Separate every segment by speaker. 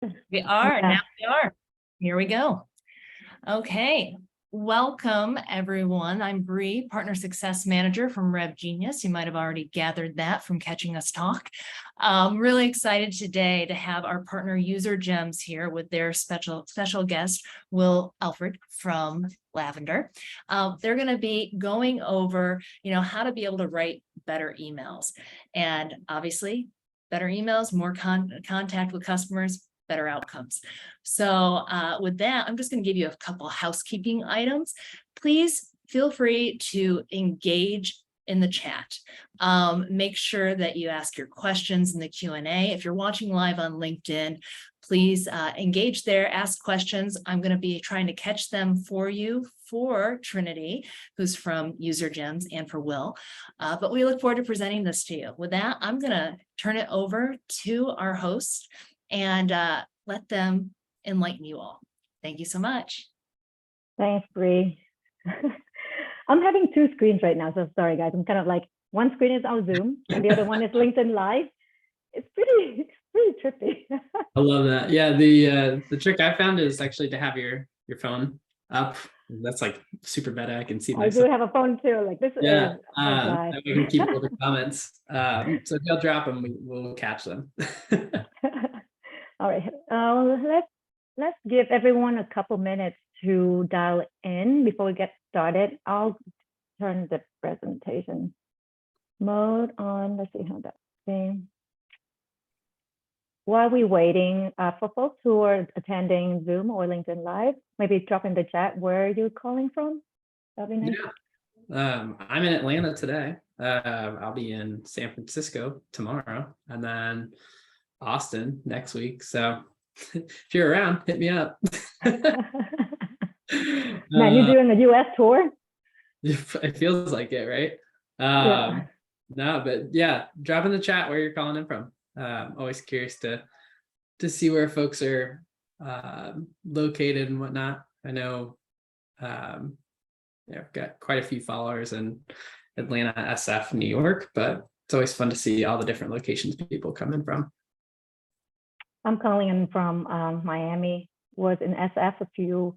Speaker 1: We are,
Speaker 2: Yeah.
Speaker 1: now we are. Here we go. Okay, welcome everyone. I'm Bree, Partner Success Manager from Rev Genius. You might have already gathered that from catching us talk. Really excited today to have our partner UserGems here with their special guest, Allred from Lavender. They're going to be going over, how to be able to write better emails. And obviously, better emails, more contact with customers, better outcomes. So with that, I'm just going to give you a couple housekeeping items. Please feel free to engage in the chat. Make sure that you ask your questions in the Q&A. If you're watching live on LinkedIn, please engage there, ask questions. I'm going to be trying to catch them for you for Trinity, who's from UserGems, and for Will. But we look forward to presenting this to you. With that, I'm going to turn it over to our host and let them enlighten you all. Thank you so much.
Speaker 2: Thanks, Bree. I'm having two screens right now, so sorry guys. I'm kind of like, one screen is on Zoom and the other one is LinkedIn Live. It's pretty trippy.
Speaker 3: I love that. Yeah, the trick I found is actually to have your phone up. That's like super better. I can see myself.
Speaker 2: I do have a phone too. Like this
Speaker 3: yeah,
Speaker 2: is
Speaker 3: and we can keep all the comments. So if you'll drop them, we'll catch them.
Speaker 2: All right. Let's give everyone a couple minutes to dial in before we get started. I'll turn the presentation mode on. Let's see how that's going. While we're waiting, for folks who are attending Zoom or LinkedIn Live, maybe drop in the chat where you're calling from. That'd be nice.
Speaker 3: Yeah. I'm in Atlanta today. I'll be in San Francisco tomorrow, and then Austin next week. So if you're around, hit me up.
Speaker 2: Man, you're doing a US tour?
Speaker 3: It feels like it, right?
Speaker 2: Yeah.
Speaker 3: No, but yeah, drop in the chat where you're calling in from. Always curious to see where folks are located and whatnot. I know I've got quite a few followers in Atlanta, SF, New York, but it's always fun to see all the different locations people come in from.
Speaker 2: I'm calling in from Miami. Was in SF a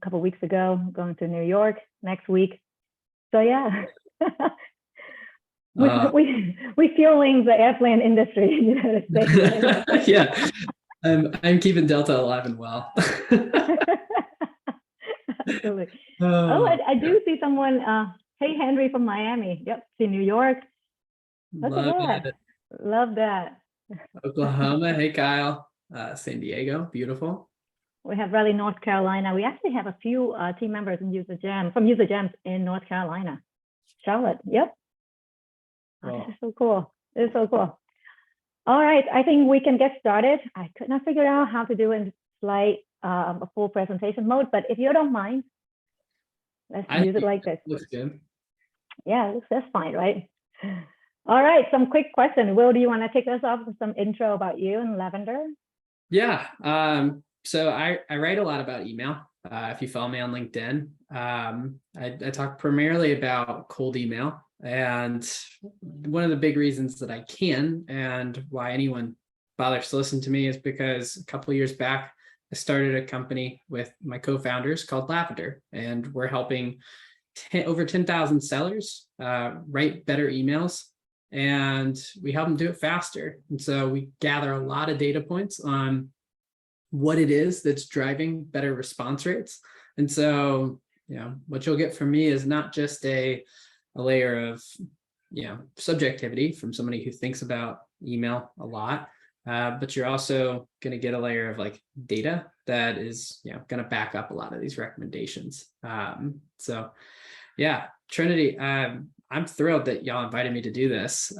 Speaker 2: couple weeks ago. Going to New York next week. So yeah, we fueling the airplane industry in the United States. Right?
Speaker 3: Yeah, I'm keeping Delta alive and well.
Speaker 2: Absolutely. I do see someone. Hey, Henry from Miami. Yep, see New York. Love that.
Speaker 3: Oklahoma. Hey, Kyle. San Diego. Beautiful.
Speaker 2: We have Raleigh, North Carolina. We actually have a few team members in UserGems in North Carolina. Charlotte. Yep. Wow. This is so cool. This is so cool. All right, I think we can get started. I could not figure out how to do in a full presentation mode, but if you don't mind, let's use it like this.
Speaker 3: Looks good.
Speaker 2: Yeah, that's fine, right? All right, some quick question. Will, do you want to kick us off with some intro about you and Lavender?
Speaker 3: Yeah, so I write a lot about email. If you follow me on LinkedIn, I talk primarily about cold email. And one of the big reasons that I can and why anyone bothers to listen to me is because a couple of years back, I started a company with my co-founders called Lavender, and we're helping over 10,000 sellers write better emails, and we help them do it faster. And so we gather a lot of data points on what it is that's driving better response rates. And so, what you'll get from me is not just a layer of, subjectivity from somebody who thinks about email a lot, but you're also going to get a layer of like data that is, going to back up a lot of these recommendations. So yeah, Trinity, I'm thrilled that y'all invited me to do this.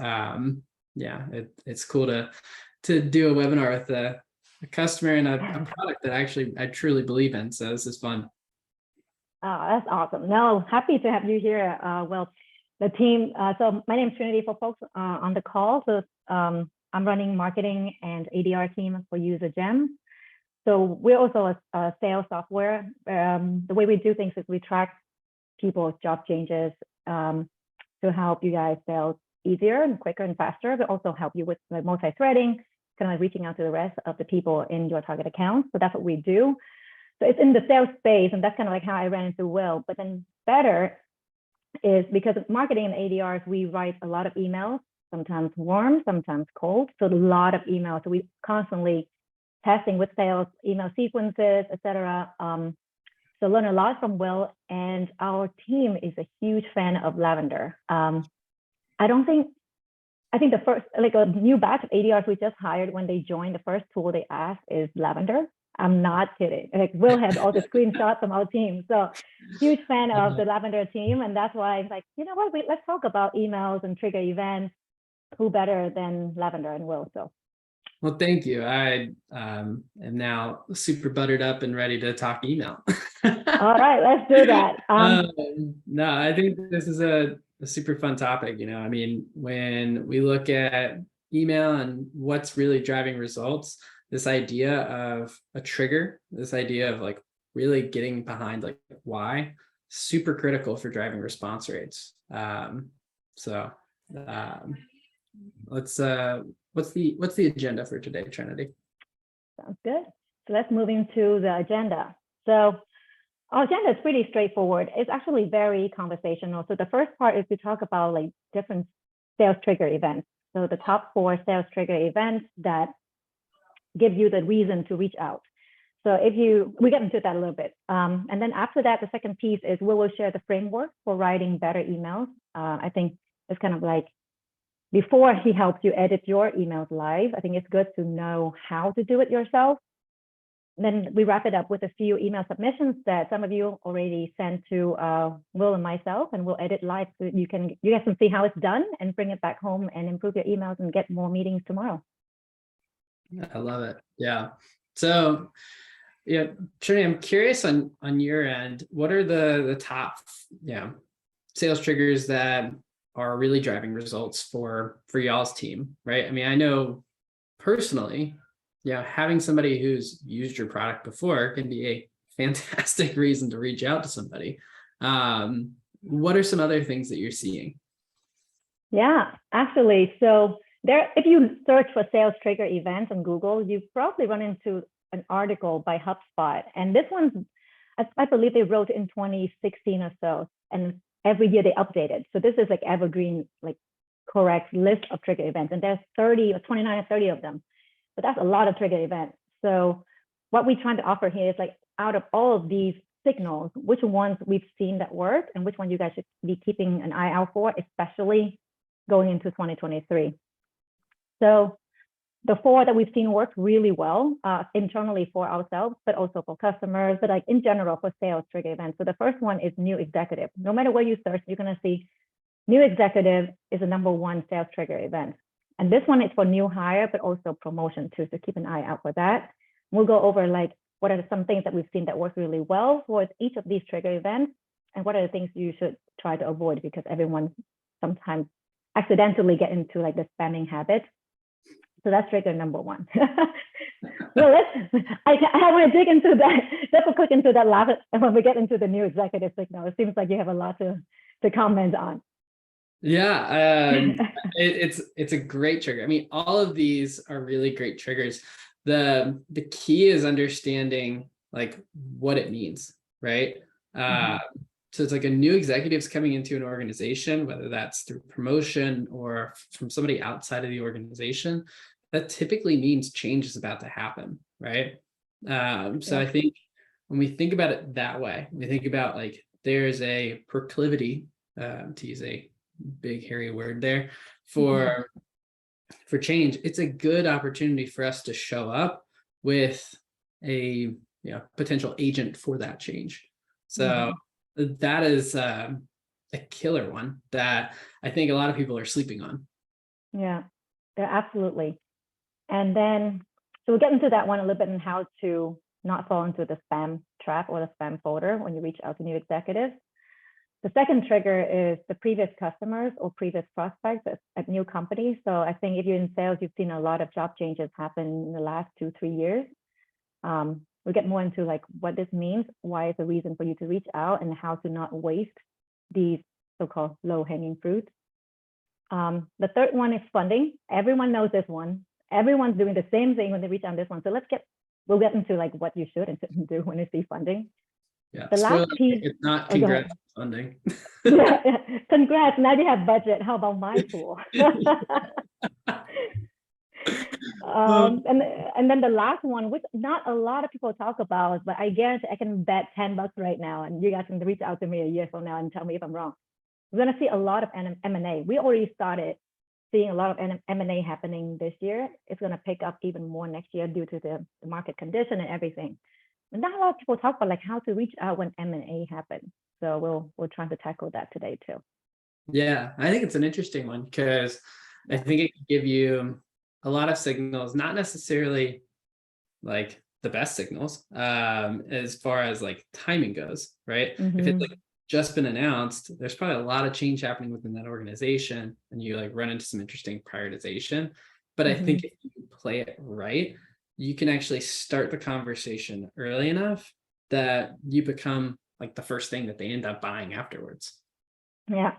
Speaker 3: It's cool to do a webinar with a customer and a product that I truly believe in. So this is fun.
Speaker 2: Oh, that's awesome. No, happy to have you here. Well, the team, so my name is Trinity for folks on the call. So I'm running marketing and ADR team for UserGems. So we're also a sales software. The way we do things is we track people's job changes to help you guys sell easier and quicker and faster, but also help you with like multi-threading, kind of like reaching out to the rest of the people in your target account. So that's what we do. So it's in the sales space, and that's kind of like how I ran into Will. But then better is because of marketing and ADRs, we write a lot of emails, sometimes warm, sometimes cold. So a lot of emails. So we constantly testing with sales, email sequences, etc. So learn a lot from Will, and our team is a huge fan of Lavender. I think the first, like a new batch of ADRs we just hired, when they joined, the first tool they asked is Lavender. I'm not kidding. Like Will has all the screenshots from our team. So huge fan of the Lavender team. And that's why it's like, you know what, let's talk about emails and trigger events. Who better than Lavender and Will? So.
Speaker 3: Well, thank you. I am now super buttered up and ready to talk email.
Speaker 2: All right, let's do that.
Speaker 3: No, I think this is a super fun topic. You know, I mean, when we look at email and what's really driving results, this idea of a trigger, this idea of like really getting behind like why, super critical for driving response rates. What's the agenda for today, Trinity?
Speaker 2: Sounds good. So let's move into the agenda. So our agenda is pretty straightforward. It's actually very conversational. So the first part is to talk about like different sales trigger events. So the top 4 sales trigger events that give you the reason to reach out. So we get into that a little bit. And then after that, the second piece is we will share the framework for writing better emails. I think it's kind of like, before he helps you edit your emails live, I think it's good to know how to do it yourself. And then we wrap it up with a few email submissions that some of you already sent to Will and myself, and we'll edit live so you guys can see how it's done and bring it back home and improve your emails and get more meetings tomorrow.
Speaker 3: I love it. Yeah. So, yeah, Trinity, I'm curious on your end, what are the top sales triggers that are really driving results for y'all's team, right? I mean, I know personally, having somebody who's used your product before can be a fantastic reason to reach out to somebody. What are some other things that you're seeing? Yeah,
Speaker 2: actually. So if you search for sales trigger events on Google, you probably run into an article by HubSpot. And this one, I believe they wrote in 2016 or so. And every year they update it. So this is like evergreen, like correct list of trigger events. And there's 30 or 29 or 30 of them. But that's a lot of trigger events. So what we're trying to offer here is like, out of all of these signals, which ones we've seen that work and which one you guys should be keeping an eye out for, especially going into 2023. So the 4 that we've seen work really well internally for ourselves, but also for customers, but like in general for sales trigger events. So the first one is new executive. No matter where you search, you're going to see new executive is the #1 sales trigger event. And this one is for new hire, but also promotion too. So keep an eye out for that. We'll go over like what are some things that we've seen that work really well for each of these trigger events, and what are the things you should try to avoid, because everyone sometimes accidentally get into like the spamming habit. So that's trigger #1. Well, I want to dig into that. Let's click into that last, and when we get into the new executive signal, it seems like you have a lot to comment on.
Speaker 3: Yeah, it's a great trigger. I mean, all of these are really great triggers. The key is understanding like what it means, right? So it's like a new executive's coming into an organization, whether that's through promotion or from somebody outside of the organization. That typically means change is about to happen, right? So I think when we think about it that way, we think about like there's a proclivity, to use a big hairy word there, for change. It's a good opportunity for us to show up with a potential agent for that change. So that is a killer one that I think a lot of people are sleeping on.
Speaker 2: Yeah, absolutely. And then, so we'll get into that one a little bit, and how to not fall into the spam trap or the spam folder when you reach out to new executives. The second trigger is the previous customers or previous prospects at new companies. So I think if you're in sales, you've seen a lot of job changes happen in the last 2-3 years. We'll get more into like what this means, why it's a reason for you to reach out, and how to not waste these so-called low-hanging fruit. The third one is funding. Everyone knows this one. everyone's doing the same thing when they reach out on this one. So we'll get into like what you should and shouldn't do when you see funding.
Speaker 3: Yeah.
Speaker 2: The last
Speaker 3: Spoiler,
Speaker 2: piece.
Speaker 3: it's not
Speaker 2: Oh, go ahead.
Speaker 3: congrats on funding.
Speaker 2: Yeah, congrats. Now you have budget. How about my tool? And then the last one, which not a lot of people talk about, but I guarantee I can bet $10 right now, and you guys can reach out to me a year from now and tell me if I'm wrong. We're going to see a lot of M&A. We already started seeing a lot of M&A happening this year. It's going to pick up even more next year due to the market condition and everything. But not a lot of people talk about like how to reach out when M&A happens. So we'll try to tackle that today too.
Speaker 3: Yeah, I think it's an interesting one because I think it can give you a lot of signals, not necessarily like the best signals as far as like timing goes, right? If it's like just been announced, there's probably a lot of change happening within that organization and you like run into some interesting prioritization. But I think if you play it right, you can actually start the conversation early enough that you become like the first thing that they end up buying afterwards.
Speaker 2: Yeah.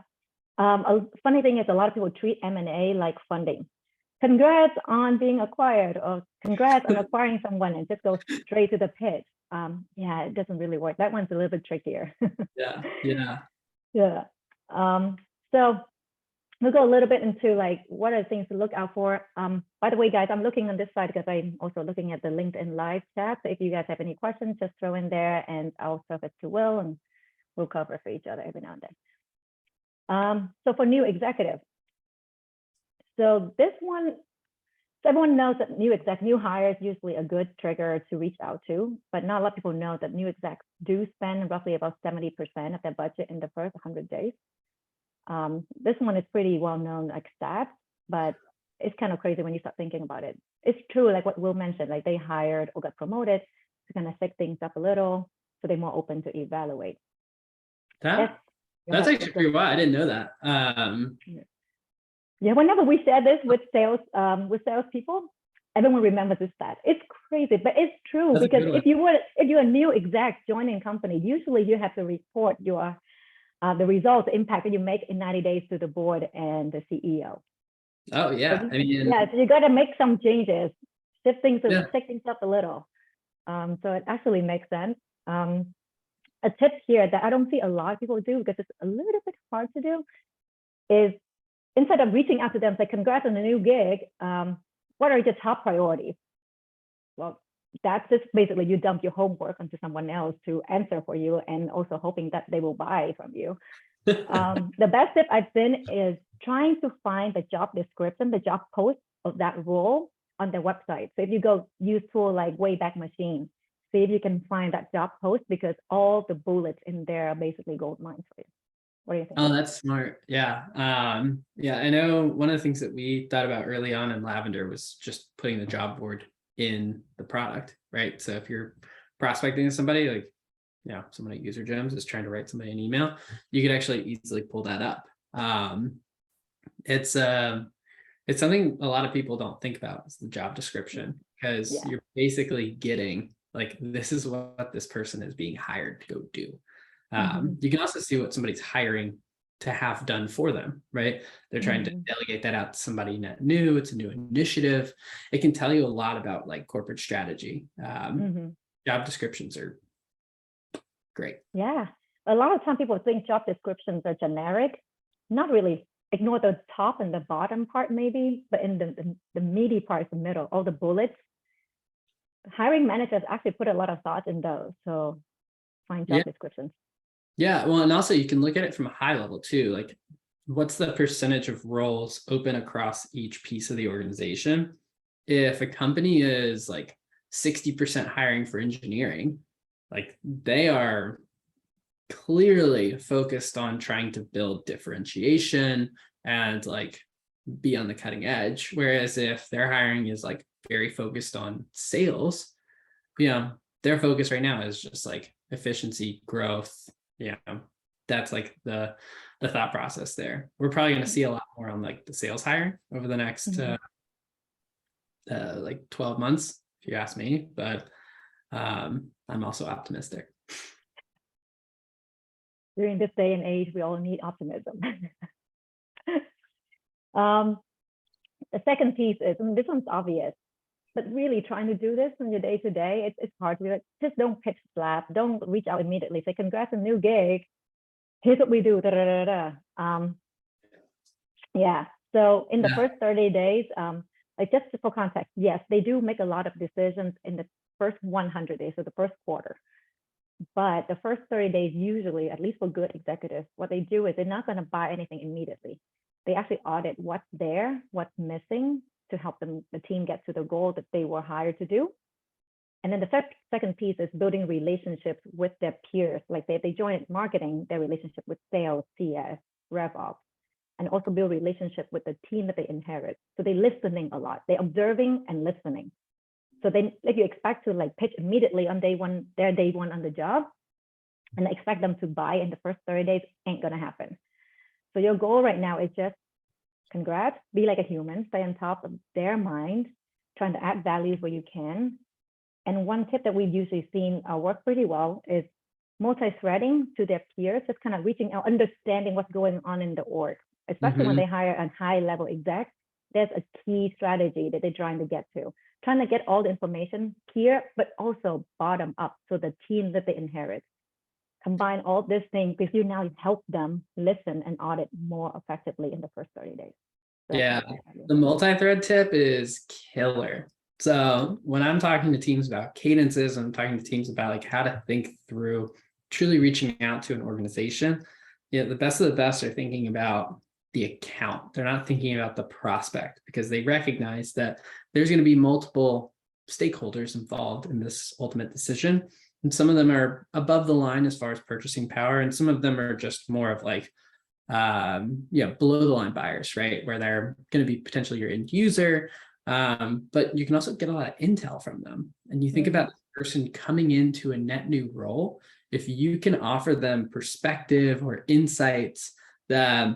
Speaker 2: A funny thing is a lot of people treat M&A like funding. Congrats on being acquired, or congrats on acquiring someone, and just go straight to the pitch. Yeah, it doesn't really work. That one's a little bit trickier. Yeah. So we'll go a little bit into like what are the things to look out for. By the way, guys, I'm looking on this side because I'm also looking at the LinkedIn live chat. So if you guys have any questions, just throw in there and I'll surface to Will and we'll cover for each other every now and then. So for new executives, so this one, so everyone knows that new hires usually a good trigger to reach out to, but not a lot of people know that new execs do spend roughly about 70% of their budget in the first 100 days. This one is pretty well known like stats, but it's kind of crazy when you start thinking about it. It's true, like what Will mentioned, like they hired or got promoted to kind of shake things up a little, so they're more open to evaluate.
Speaker 3: That's actually pretty wild. I didn't know that.
Speaker 2: Yeah, whenever we share this with salespeople, everyone remembers this stat. It's crazy, but it's true. Because if you're a new exec joining a company, usually you have to report your the results, the impact that you make in 90 days to the board and the CEO.
Speaker 3: Oh yeah,
Speaker 2: so you got to make some changes, shake things up a little. So it actually makes sense. A tip here that I don't see a lot of people do because it's a little bit hard to do is, instead of reaching out to them, say, congrats on the new gig, what are your top priorities? Well, that's just basically you dump your homework onto someone else to answer for you and also hoping that they will buy from you. The best tip I've seen is trying to find the job description, the job post of that role on their website. So if you go use tool like Wayback Machine, see if you can find that job post, because all the bullets in there are basically gold mines for you. What do you think?
Speaker 3: Oh, that's smart. Yeah. Yeah, I know one of the things that we thought about early on in Lavender was just putting the job board in the product, right? So if you're prospecting to somebody, like, someone at UserGems is trying to write somebody an email, you could actually easily pull that up. It's something a lot of people don't think about, is the job description, because you're basically getting like, this is what this person is being hired to go do. You can also see what somebody's hiring to have done for them, right? They're trying to delegate that out to somebody net new. It's a new initiative. It can tell you a lot about like corporate strategy. Job descriptions are great.
Speaker 2: Yeah. A lot of time people think job descriptions are generic. Not really. Ignore the top and the bottom part maybe, but in the meaty part, the middle, all the bullets, hiring managers actually put a lot of thought in those. So find job descriptions.
Speaker 3: Yeah, well, and also you can look at it from a high level too. Like, what's the percentage of roles open across each piece of the organization? If a company is like 60% hiring for engineering, like they are clearly focused on trying to build differentiation and like be on the cutting edge. Whereas if their hiring is like very focused on sales, their focus right now is just like efficiency, growth. That's like the thought process there. We're probably going to see a lot more on like the sales hiring over the next like 12 months, if you ask me, but I'm also optimistic.
Speaker 2: During this day and age, we all need optimism. The second piece is, and this one's obvious, but really trying to do this on your day to day, it's hard to do it. Just don't pitch slap. Don't reach out immediately. Say, congrats on a new gig. Here's what we do. Da, da, da, da. Yeah. So in the first 30 days, like just for context, yes, they do make a lot of decisions in the first 100 days, so the first quarter. But the first 30 days, usually, at least for good executives, what they do is they're not going to buy anything immediately. They actually audit what's there, what's missing to help them, the team get to the goal that they were hired to do. And then the second piece is building relationships with their peers. Like if they join marketing, their relationship with sales, CS, RevOps, and also build relationship with the team that they inherit. So they're listening a lot. They're observing and listening. So then if you expect to like pitch immediately on day one, their day one on the job, and expect them to buy in the first 30 days, ain't gonna happen. So your goal right now is just congrats, be like a human, stay on top of their mind, trying to add value where you can. And one tip that we've usually seen work pretty well is multi-threading to their peers, just kind of reaching out, understanding what's going on in the org, especially when they hire a high-level exec. There's a key strategy that they're trying to get to, trying to get all the information here, but also bottom up, so the team that they inherit. Combine all this thing because you now help them listen and audit more effectively in the first 30 days. So
Speaker 3: yeah, the multi-thread tip is killer. So when I'm talking to teams about cadences, I'm talking to teams about like how to think through truly reaching out to an organization. Yeah, the best of the best are thinking about the account. They're not thinking about the prospect because they recognize that there's going to be multiple stakeholders involved in this ultimate decision. And some of them are above the line as far as purchasing power, and some of them are just more of like, below the line buyers, right? Where they're going to be potentially your end user, but you can also get a lot of intel from them. And you think about the person coming into a net new role, if you can offer them perspective or insights that,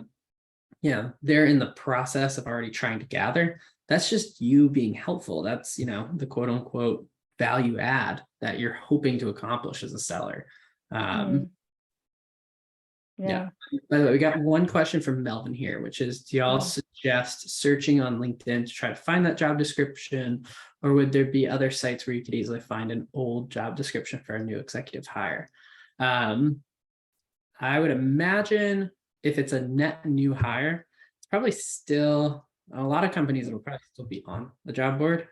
Speaker 3: they're in the process of already trying to gather, that's just you being helpful. That's, the quote unquote value add that you're hoping to accomplish as a seller. Yeah. By the way, we got one question from Melvin here, which is, do y'all suggest searching on LinkedIn to try to find that job description, or would there be other sites where you could easily find an old job description for a new executive hire? I would imagine if it's a net new hire, it's probably still, a lot of companies will probably still be on the job board.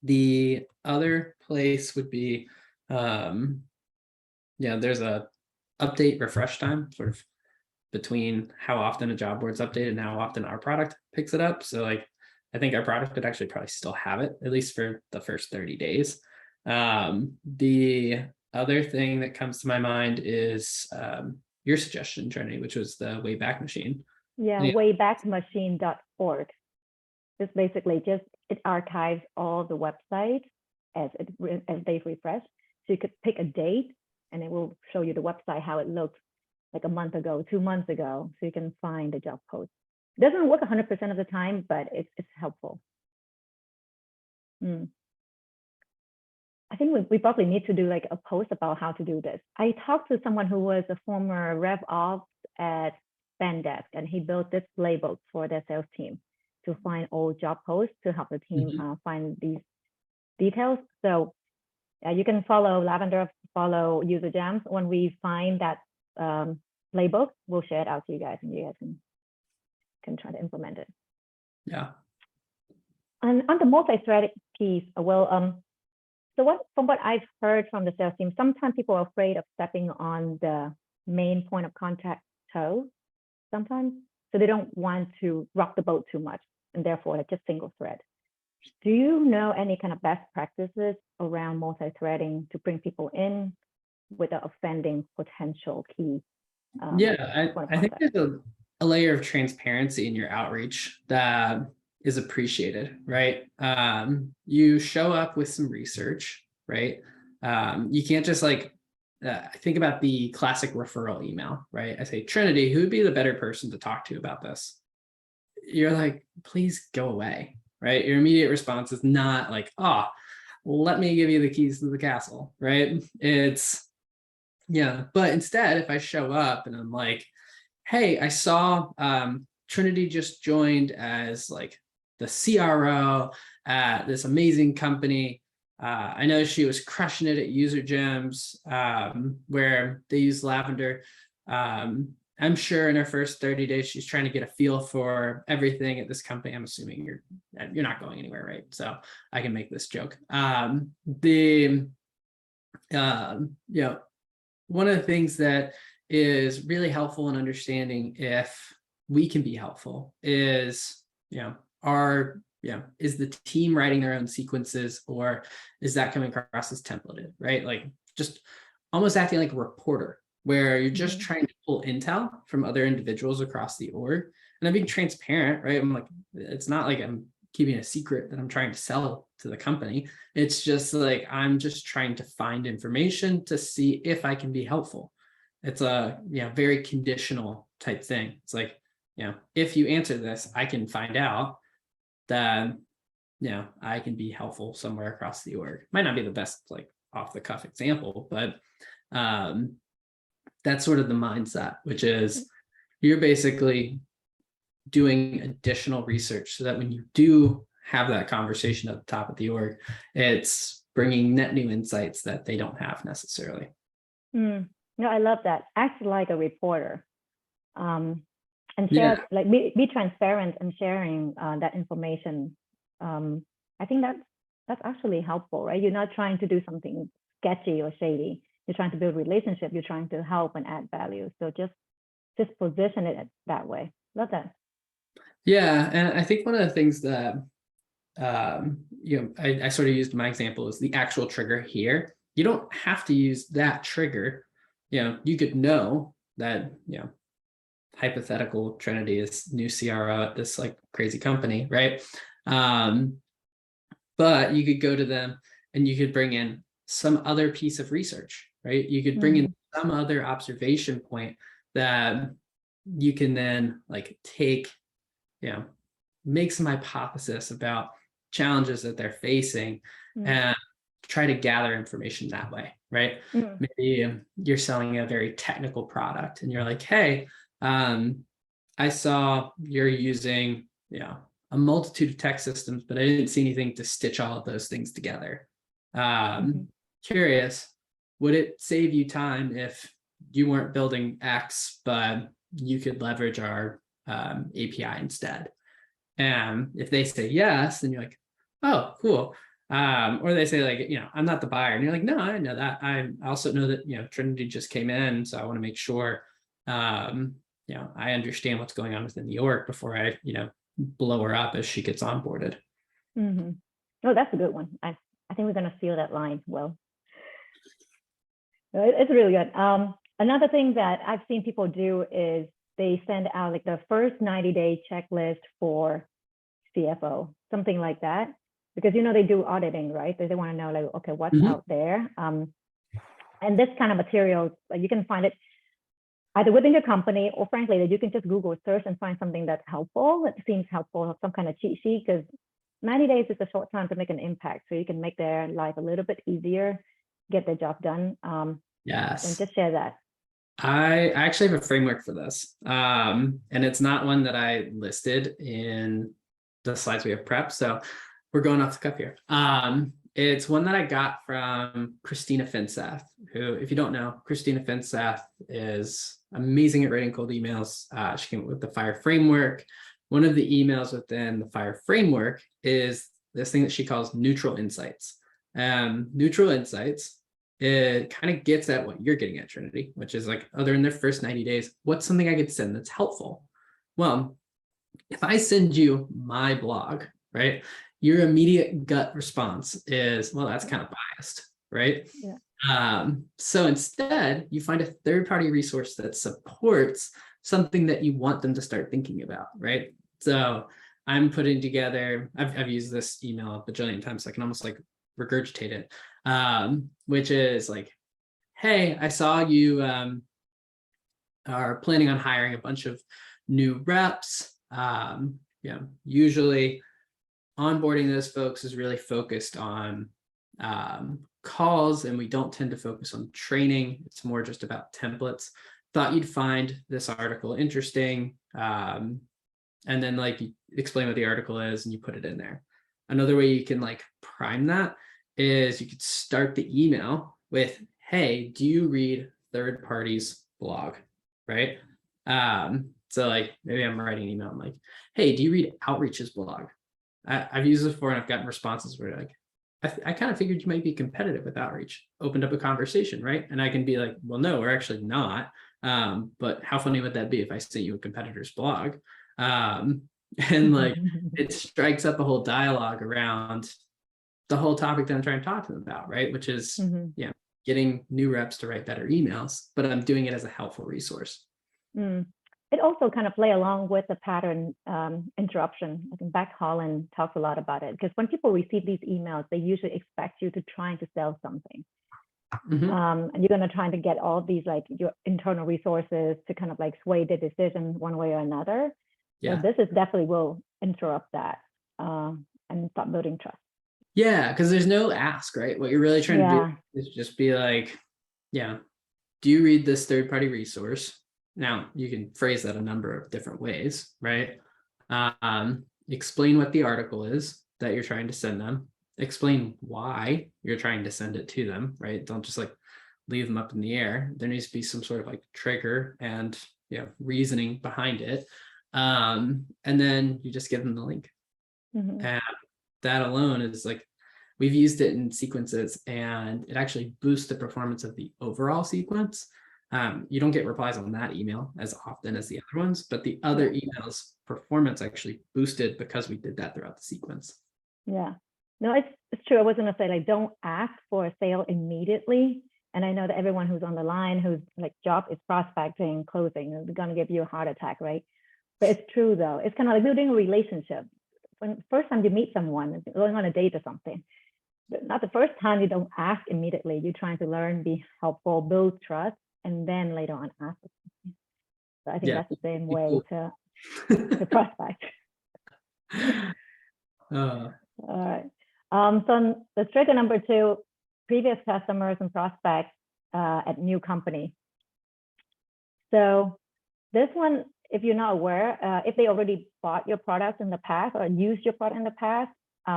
Speaker 3: The other place would be, there's a update refresh time sort of between how often a job board's updated and how often our product picks it up. So like, I think our product would actually probably still have it, at least for the first 30 days. The other thing that comes to my mind is your suggestion, Trinity, which was the Wayback Machine.
Speaker 2: Waybackmachine.org. It's basically it archives all the websites as they refresh. So you could pick a date and it will show you the website, how it looked like a month ago, 2 months ago. So you can find the job post. It doesn't work 100% of the time, but it's helpful. I think we probably need to do like a post about how to do this. I talked to someone who was a former RevOps at Spendesk, and he built this playbook for their sales team to find old job posts to help the team find these details. So you can follow Lavender, follow UserGems. When we find that playbook, we'll share it out to you guys, and you guys can try to implement it.
Speaker 3: Yeah.
Speaker 2: And on the multi-threaded piece, from what I've heard from the sales team, sometimes people are afraid of stepping on the main point of contact toe sometimes. So they don't want to rock the boat too much, and therefore it's just single thread. Do you know any kind of best practices around multi-threading to bring people in without offending potential key?
Speaker 3: I think there's a layer of transparency in your outreach that is appreciated, right? You show up with some research, right? You can't just like, think about the classic referral email, right? I say, Trinity, who would be the better person to talk to about this? You're like, please go away, right? Your immediate response is not like, let me give you the keys to the castle, right? It's, but instead, if I show up and I'm like, hey, I saw Trinity just joined as like the CRO at this amazing company. I know she was crushing it at UserGems, where they use Lavender. I'm sure in her first 30 days, she's trying to get a feel for everything at this company. I'm assuming you're not going anywhere, right? So I can make this joke. You know, one of the things that is really helpful in understanding if we can be helpful is, is the team writing their own sequences, or is that coming across as templated, right? Like just almost acting like a reporter, where you're just trying to pull intel from other individuals across the org. And I'm being transparent, right? I'm like, it's not like I'm keeping a secret that I'm trying to sell to the company. It's just like, I'm just trying to find information to see if I can be helpful. It's a very conditional type thing. It's like, if you answer this, I can find out that, I can be helpful somewhere across the org. Might not be the best, like off the cuff example, but that's sort of the mindset, which is you're basically doing additional research so that when you do have that conversation at the top of the org, it's bringing net new insights that they don't have necessarily.
Speaker 2: No, I love that. Act like a reporter, and share, like be transparent and sharing that information. I think that's actually helpful, right? You're not trying to do something sketchy or shady. You're trying to build relationship. You're trying to help and add value. So just position it that way. Love that.
Speaker 3: Yeah, and I think one of the things that I sort of used my example is the actual trigger here. You don't have to use that trigger. You could know that hypothetical Trinity is new CRO at this like crazy company, right? But you could go to them and you could bring in some other piece of research, right? You could bring in some other observation point that you can then like take, make some hypothesis about challenges that they're facing and try to gather information that way, right? Maybe you're selling a very technical product and you're like, hey, I saw you're using, a multitude of tech systems, but I didn't see anything to stitch all of those things together. Curious, would it save you time if you weren't building X, but you could leverage our API instead? And if they say yes, then you're like, oh, cool. Or they say like, I'm not the buyer. And you're like, no, I know that. I also know that, Trinity just came in. So I want to make sure, I understand what's going on within the org before I, blow her up as she gets onboarded.
Speaker 2: Oh, that's a good one. I think we're going to steal that line. Well, it's really good. Another thing that I've seen people do is they send out like the first 90-day checklist for CFO, something like that, because they do auditing, right? They want to know like, okay, what's out there. And this kind of material, like you can find it either within your company or frankly that you can just Google search and find something that's helpful, that seems helpful, some kind of cheat sheet, because 90 days is a short time to make an impact. So you can make their life a little bit easier, get their job done.
Speaker 3: Yes.
Speaker 2: And just share that.
Speaker 3: I actually have a framework for this. And it's not one that I listed in the slides we have prepped. So we're going off the cuff here. It's one that I got from Christina Finseth, who, if you don't know, Christina Finseth is amazing at writing cold emails. She came up with the FIRE framework. One of the emails within the FIRE framework is this thing that she calls neutral insights. Neutral insights, it kind of gets at what you're getting at, Trinity, which is like, other in their first 90 days, what's something I could send that's helpful? Well, if I send you my blog, right, your immediate gut response is, well, that's kind of biased, right?
Speaker 2: Yeah.
Speaker 3: So instead, you find a third-party resource that supports something that you want them to start thinking about, right? So I'm putting together, I've used this email a bajillion times, so I can almost like regurgitate it, which is like, hey, I saw you are planning on hiring a bunch of new reps. Usually onboarding those folks is really focused on calls, and we don't tend to focus on training. It's more just about templates. Thought you'd find this article interesting. and then like you explain what the article is and you put it in there. Another way you can like prime that is you could start the email with, hey, do you read third parties blog? Right. So like maybe I'm writing an email, I'm like, hey, do you read Outreach's blog? I've used this before and I've gotten responses where like, I kind of figured you might be competitive with Outreach, opened up a conversation, right? And I can be like, well, no, we're actually not. But how funny would that be if I sent you a competitor's blog? And like it strikes up a whole dialogue around the whole topic that I'm trying to talk to them about, right? Which is, getting new reps to write better emails, but I'm doing it as a helpful resource.
Speaker 2: It also kind of play along with the pattern interruption. I think Beck Holland talks a lot about it, because when people receive these emails, they usually expect you to try to sell something. And you're going to try to get all these like your internal resources to kind of like sway the decision one way or another.
Speaker 3: Yeah.
Speaker 2: So this is definitely will interrupt that and start building trust.
Speaker 3: Yeah, because there's no ask, right? What you're really trying to do is just be like, yeah, do you read this third-party resource? Now, you can phrase that a number of different ways, right? Explain what the article is that you're trying to send them. Explain why you're trying to send it to them, right? Don't just like leave them up in the air. There needs to be some sort of like trigger and reasoning behind it. And then you just give them the link. And that alone is like, we've used it in sequences and it actually boosts the performance of the overall sequence. You don't get replies on that email as often as the other ones, but the other emails performance actually boosted because we did that throughout the sequence. Yeah,
Speaker 2: no, it's true. I was going to say, like, don't ask for a sale immediately. And I know that everyone who's on the line, whose like job is prospecting, closing, is going to give you a heart attack, right? But it's true though. It's kind of like building a relationship. When first time you meet someone, going on a date or something, but not the first time, you don't ask immediately. You're trying to learn, be helpful, build trust, and then later on ask. So I think that's the same way to prospect. All right. So the trigger number 2, previous customers and prospects at new company. So this one, if you're not aware, if they already bought your product in the past or used your product in the past,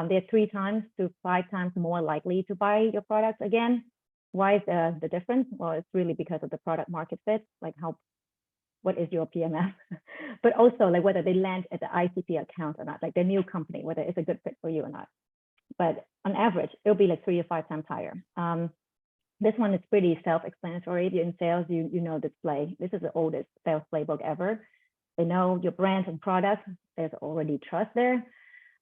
Speaker 2: they're 3 times to 5 times more likely to buy your product again. Why is the difference? Well, it's really because of the product market fit, like what is your PMF, but also like whether they land at the ICP account or not, like the new company, whether it's a good fit for you or not. But on average, it'll be like 3 to 5 times higher. This one is pretty self-explanatory. If you're in sales, you know this play. This is the oldest sales playbook ever. They know your brands and products. There's already trust there.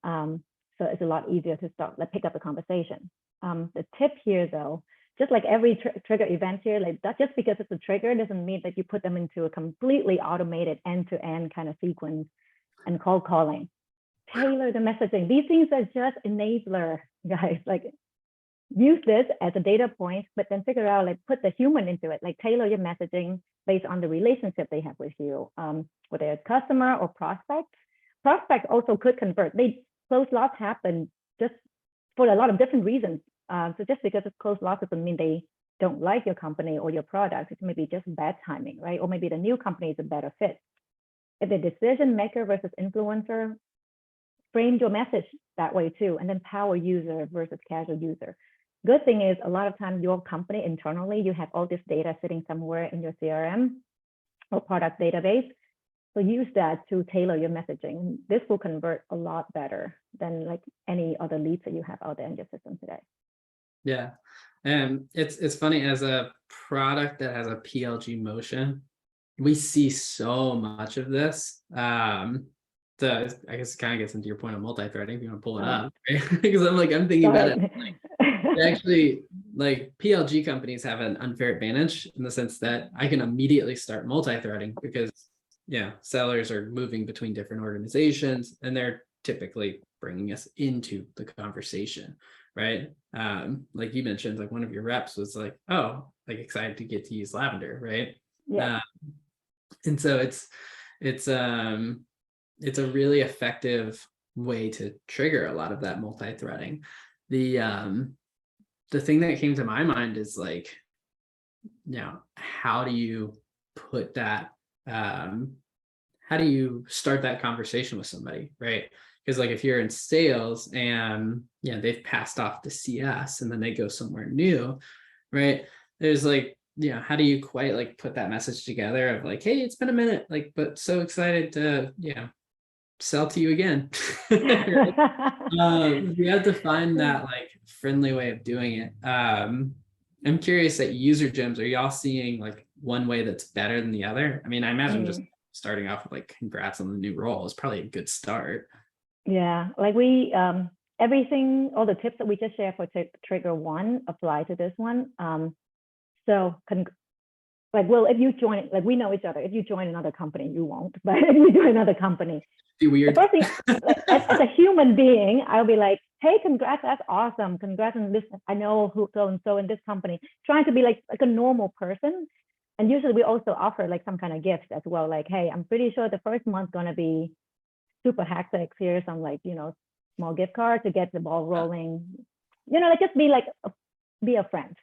Speaker 2: So it's a lot easier to start, like pick up a conversation. The tip here though, just like every trigger event here, like that, just because it's a trigger doesn't mean that you put them into a completely automated end-to-end kind of sequence and cold calling. Tailor the messaging. These things are just enabler, guys. Like use this as a data point, but then figure out, like put the human into it, like tailor your messaging based on the relationship they have with you, whether it's customer or prospect. Prospect also could convert. Close lots happen just for a lot of different reasons. So just because it's close lots doesn't mean they don't like your company or your product. It's maybe just bad timing, right? Or maybe the new company is a better fit. If the decision maker versus influencer, frame your message that way too, and then power user versus casual user. Good thing is a lot of times your company internally, you have all this data sitting somewhere in your CRM or product database. So use that to tailor your messaging. This will convert a lot better than like any other leads that you have out there in your system today.
Speaker 3: Yeah. And it's funny, as a product that has a PLG motion, we see so much of this. So I guess it kind of gets into your point of multi-threading if you want to pull it up, right? Because I'm thinking about it. Actually, like PLG companies have an unfair advantage in the sense that I can immediately start multi-threading because sellers are moving between different organizations and they're typically bringing us into the conversation, right? Like you mentioned, like one of your reps was like, oh, like excited to get to use Lavender, right?
Speaker 2: Yeah.
Speaker 3: And so it's a really effective way to trigger a lot of that multi-threading. The thing that came to my mind is like, how do you put that how do you start that conversation with somebody, right? Because like if you're in sales and they've passed off to CS and then they go somewhere new, right? There's like, how do you quite like put that message together of like, hey, it's been a minute, like, but so excited to, sell to you again. You have to find that like friendly way of doing it. I'm curious at UserGems, are y'all seeing like one way that's better than the other? I mean, I imagine just starting off with like congrats on the new role is probably a good start.
Speaker 2: Yeah, like we everything, all the tips that we just shared for trigger one apply to this one. So like, well, if you join, like we know each other. If you join another company, you won't. But if you join another company,
Speaker 3: Be weird.
Speaker 2: the first thing, like, as a human being, I'll be like, hey, congrats, that's awesome. Congrats on this. I know who so and so in this company. Trying to be like a normal person. And usually we also offer like some kind of gift as well. Like, hey, I'm pretty sure the first month's gonna be super hectic. Here's some like, small gift card to get the ball rolling. Like just be like, be a friend.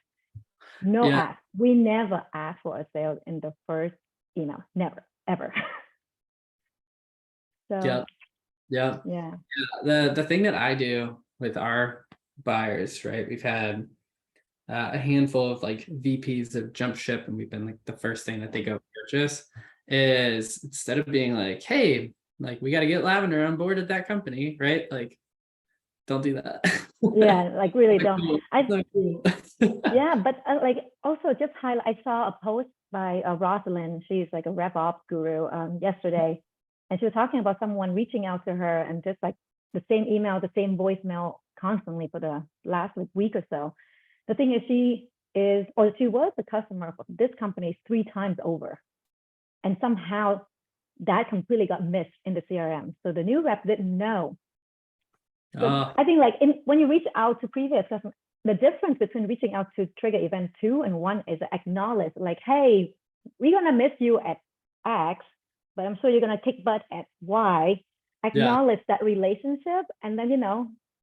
Speaker 2: No ask. We never ask for a sale in the first, never, ever. So
Speaker 3: yeah.
Speaker 2: Yeah.
Speaker 3: The thing that I do with our buyers, right? We've had a handful of like VPs of jump ship, and we've been like the first thing that they go purchase is, instead of being like, hey, like we got to get Lavender on board at that company, right? Like, don't do that.
Speaker 2: Yeah, like really
Speaker 3: Like,
Speaker 2: don't.
Speaker 3: cool.
Speaker 2: Yeah, but like also just highlight. I saw a post by Rosalind. She's like a RevOps guru yesterday, and she was talking about someone reaching out to her and just like the same email, the same voicemail constantly for the last like week or so. The thing is, she was a customer of this company 3 times over, and somehow that completely got missed in the CRM. So the new rep didn't know. So I think like when you reach out to previous customers, the difference between reaching out to trigger event 2 and 1 is acknowledge like, hey, we're gonna miss you at X, but I'm sure you're gonna kick butt at Y. Acknowledge that relationship, and then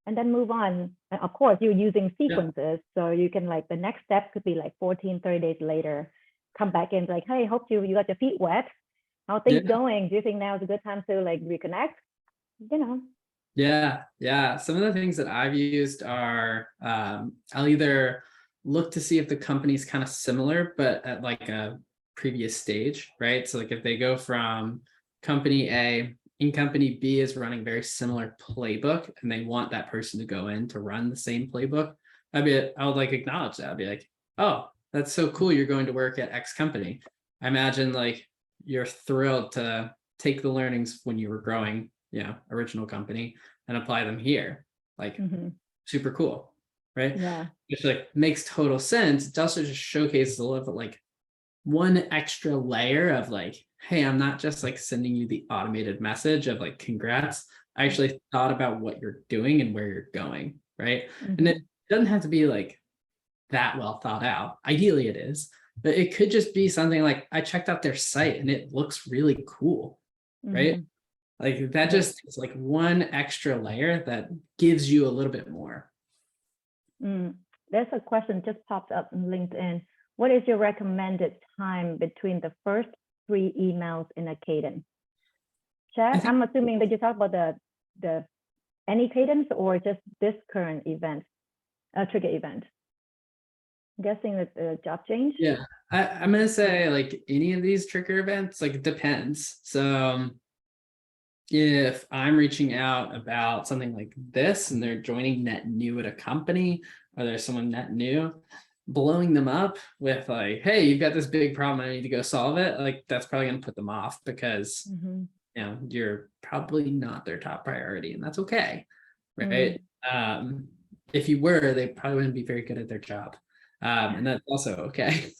Speaker 2: and then move on. And of course, you're using sequences, so you can like the next step could be like 14, 30 days later, come back in like, hey, hope you got your feet wet. How are things going? Do you think now is a good time to like reconnect?
Speaker 3: Yeah. Some of the things that I've used are I'll either look to see if the company's kind of similar, but at like a previous stage, right? So like if they go from company A in company B is running very similar playbook and they want that person to go in to run the same playbook, I would like acknowledge that. I'd be like, oh, that's so cool. You're going to work at X company. I imagine like you're thrilled to take the learnings when you were growing, original company and apply them here. Like super cool, right?
Speaker 2: Yeah.
Speaker 3: Which like makes total sense. It also just showcases a little bit like one extra layer of like, hey, I'm not just like sending you the automated message of like congrats. I actually thought about what you're doing and where you're going, right? And it doesn't have to be like that well thought out. Ideally it is, but it could just be something like, I checked out their site and it looks really cool, right? Like that just is like one extra layer that gives you a little bit more.
Speaker 2: There's a question just popped up on LinkedIn. What is your recommended time between the first 3 emails in a cadence? Chad, I'm assuming that you talk about the any cadence or just this current event, trigger event. I'm guessing that the job change.
Speaker 3: Yeah, I'm gonna say like any of these trigger events, like it depends. So if I'm reaching out about something like this and they're joining net new at a company, or there's someone net new, blowing them up with like, hey, you've got this big problem, I need to go solve it, like that's probably going to put them off because you're probably not their top priority, and that's okay, right? If you were, they probably wouldn't be very good at their job, and that's also okay.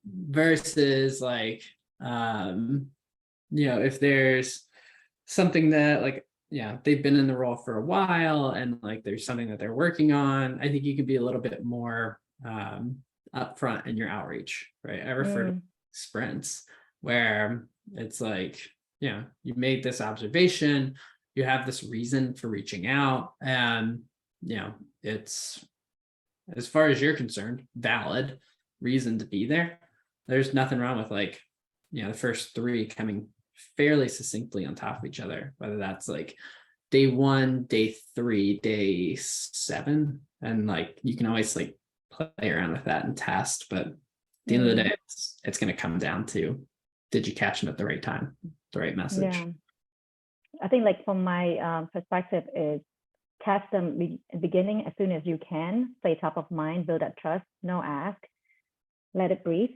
Speaker 3: Versus like if there's something that like, they've been in the role for a while and like there's something that they're working on, I think you could be a little bit more upfront in your outreach, right? I refer to sprints where it's like, you made this observation, you have this reason for reaching out, and it's, as far as you're concerned, valid reason to be there. There's nothing wrong with like, the first 3 coming fairly succinctly on top of each other, whether that's like day 1, day 3, day 7, and like you can always like play around with that and test, but at the end of the day, it's going to come down to, did you catch them at the right time, the right message?
Speaker 2: Yeah. I think like from my perspective is test them beginning as soon as you can, stay top of mind, build that trust, no ask, let it breathe.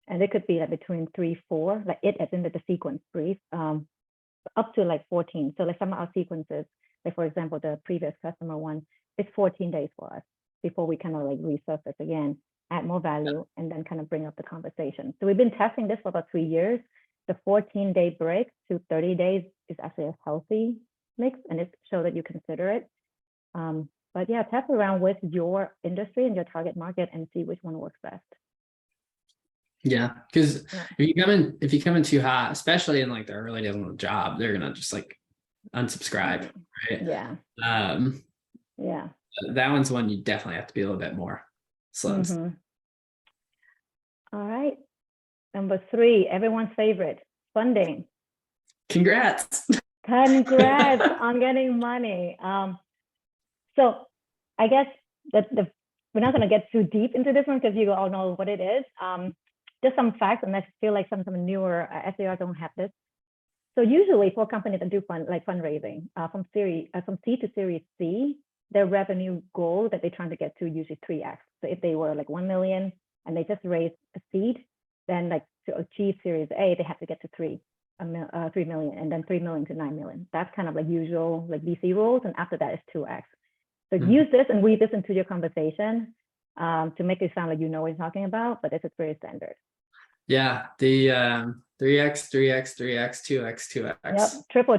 Speaker 2: And it could be like between 3, 4, like it as in the sequence breathe, up to like 14. So like some of our sequences, like for example, the previous customer one, it's 14 days for us before we kind of like resurface again, add more value, and then kind of bring up the conversation. So we've been testing this for about 3 years. The 14-day break to 30 days is actually a healthy mix, and it's show that you consider it. But yeah, test around with your industry and your target market and see which one works best.
Speaker 3: Yeah, because if you come in too hot, especially in like the early days on the job, they're gonna just like unsubscribe, right?
Speaker 2: Yeah. Yeah.
Speaker 3: That one's one you definitely have to be a little bit more slow.
Speaker 2: All right. Number 3, everyone's favorite, funding.
Speaker 3: Congrats.
Speaker 2: Congrats on getting money. So I guess that we're not going to get too deep into this one because you all know what it is. Just some facts, and I feel like some newer SDR don't have this. So usually for companies that do fundraising from C to Series C, their revenue goal that they're trying to get to usually 3x. So if they were like 1 million and they just raised a seed, then like to achieve Series A, they have to get to 3 million, and then 3 million to 9 million. That's kind of like usual like VC rules, and after that is 2x. So use this and weave this into your conversation to make it sound like you know what you're talking about, but this is very standard.
Speaker 3: Yeah, the 3x, 3x, 3x, 2x, 2x.
Speaker 2: Yep, triple,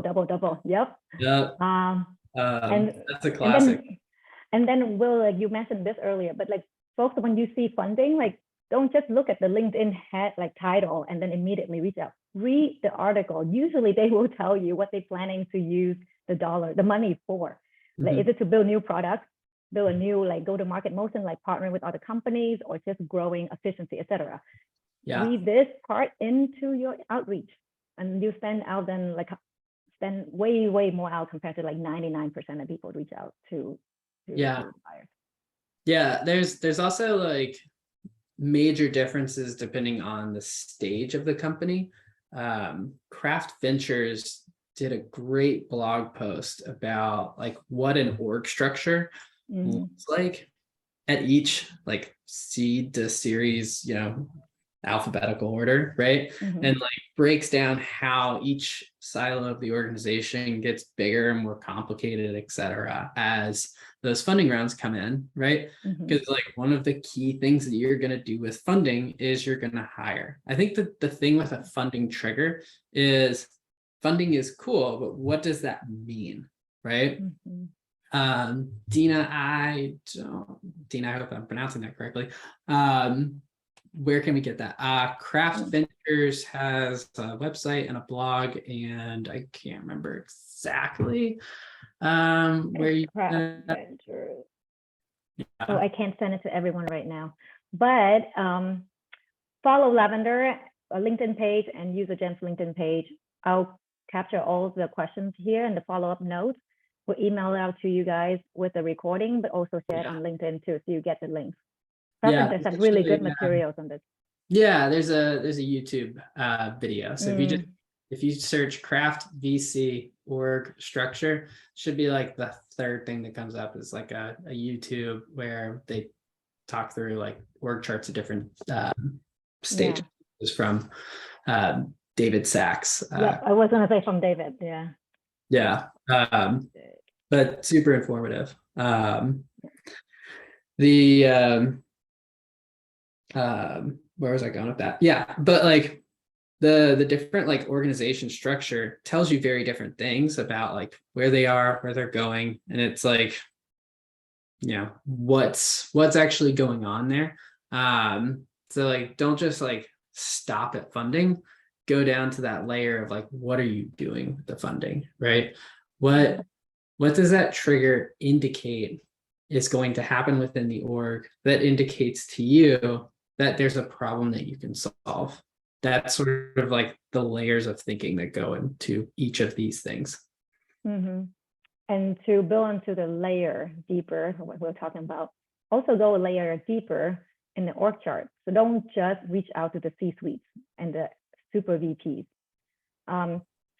Speaker 2: double. Yep.
Speaker 3: Yep.
Speaker 2: And
Speaker 3: that's a classic.
Speaker 2: And then Will, like you mentioned this earlier, but like folks, when you see funding, like don't just look at the LinkedIn head like title and then immediately reach out. Read the article. Usually they will tell you what they're planning to use the money for. Like, is it to build new products, build a new like go-to-market motion, like partnering with other companies, or just growing efficiency, etc.
Speaker 3: Yeah.
Speaker 2: Weave this part into your outreach, and you spend way more out compared to like 99% of people reach out to buyers.
Speaker 3: Yeah, there's also like major differences depending on the stage of the company. Craft Ventures did a great blog post about like what an org structure looks like at each like seed to series, alphabetical order, right? And like breaks down how each silo of the organization gets bigger and more complicated, et cetera, as those funding rounds come in, right? Because like one of the key things that you're going to do with funding is you're going to hire. I think that the thing with a funding trigger is funding is cool, but what does that mean, right? Dina, I hope I'm pronouncing that correctly. Where can we get that? Craft Ventures has a website and a blog, and I can't remember exactly where you
Speaker 2: Craft Ventures. Oh, I can't send it to everyone right now, but follow Lavender LinkedIn page and UserGems LinkedIn page. I'll capture all the questions here and the follow-up notes. We'll email it out to you guys with the recording, but also share it on LinkedIn too, so you get the links. There's some really good materials on this.
Speaker 3: Yeah, there's a YouTube video. So if you search Craft VC org structure, should be like the third thing that comes up is like a YouTube where they talk through like org charts of different stages from David Sachs.
Speaker 2: I was gonna say from David.
Speaker 3: But super informative. Where was I going with that? Yeah, but like the different like organization structure tells you very different things about like where they are, where they're going, and it's like, what's actually going on there. So like don't just like stop at funding, go down to that layer of like, what are you doing with the funding, right? What does that trigger indicate is going to happen within the org that indicates to you that there's a problem that you can solve, that's sort of like the layers of thinking that go into each of these things.
Speaker 2: Mm-hmm. And to build into the layer deeper, what we're talking about, also go a layer deeper in the org chart. So don't just reach out to the C-suites and the super VPs.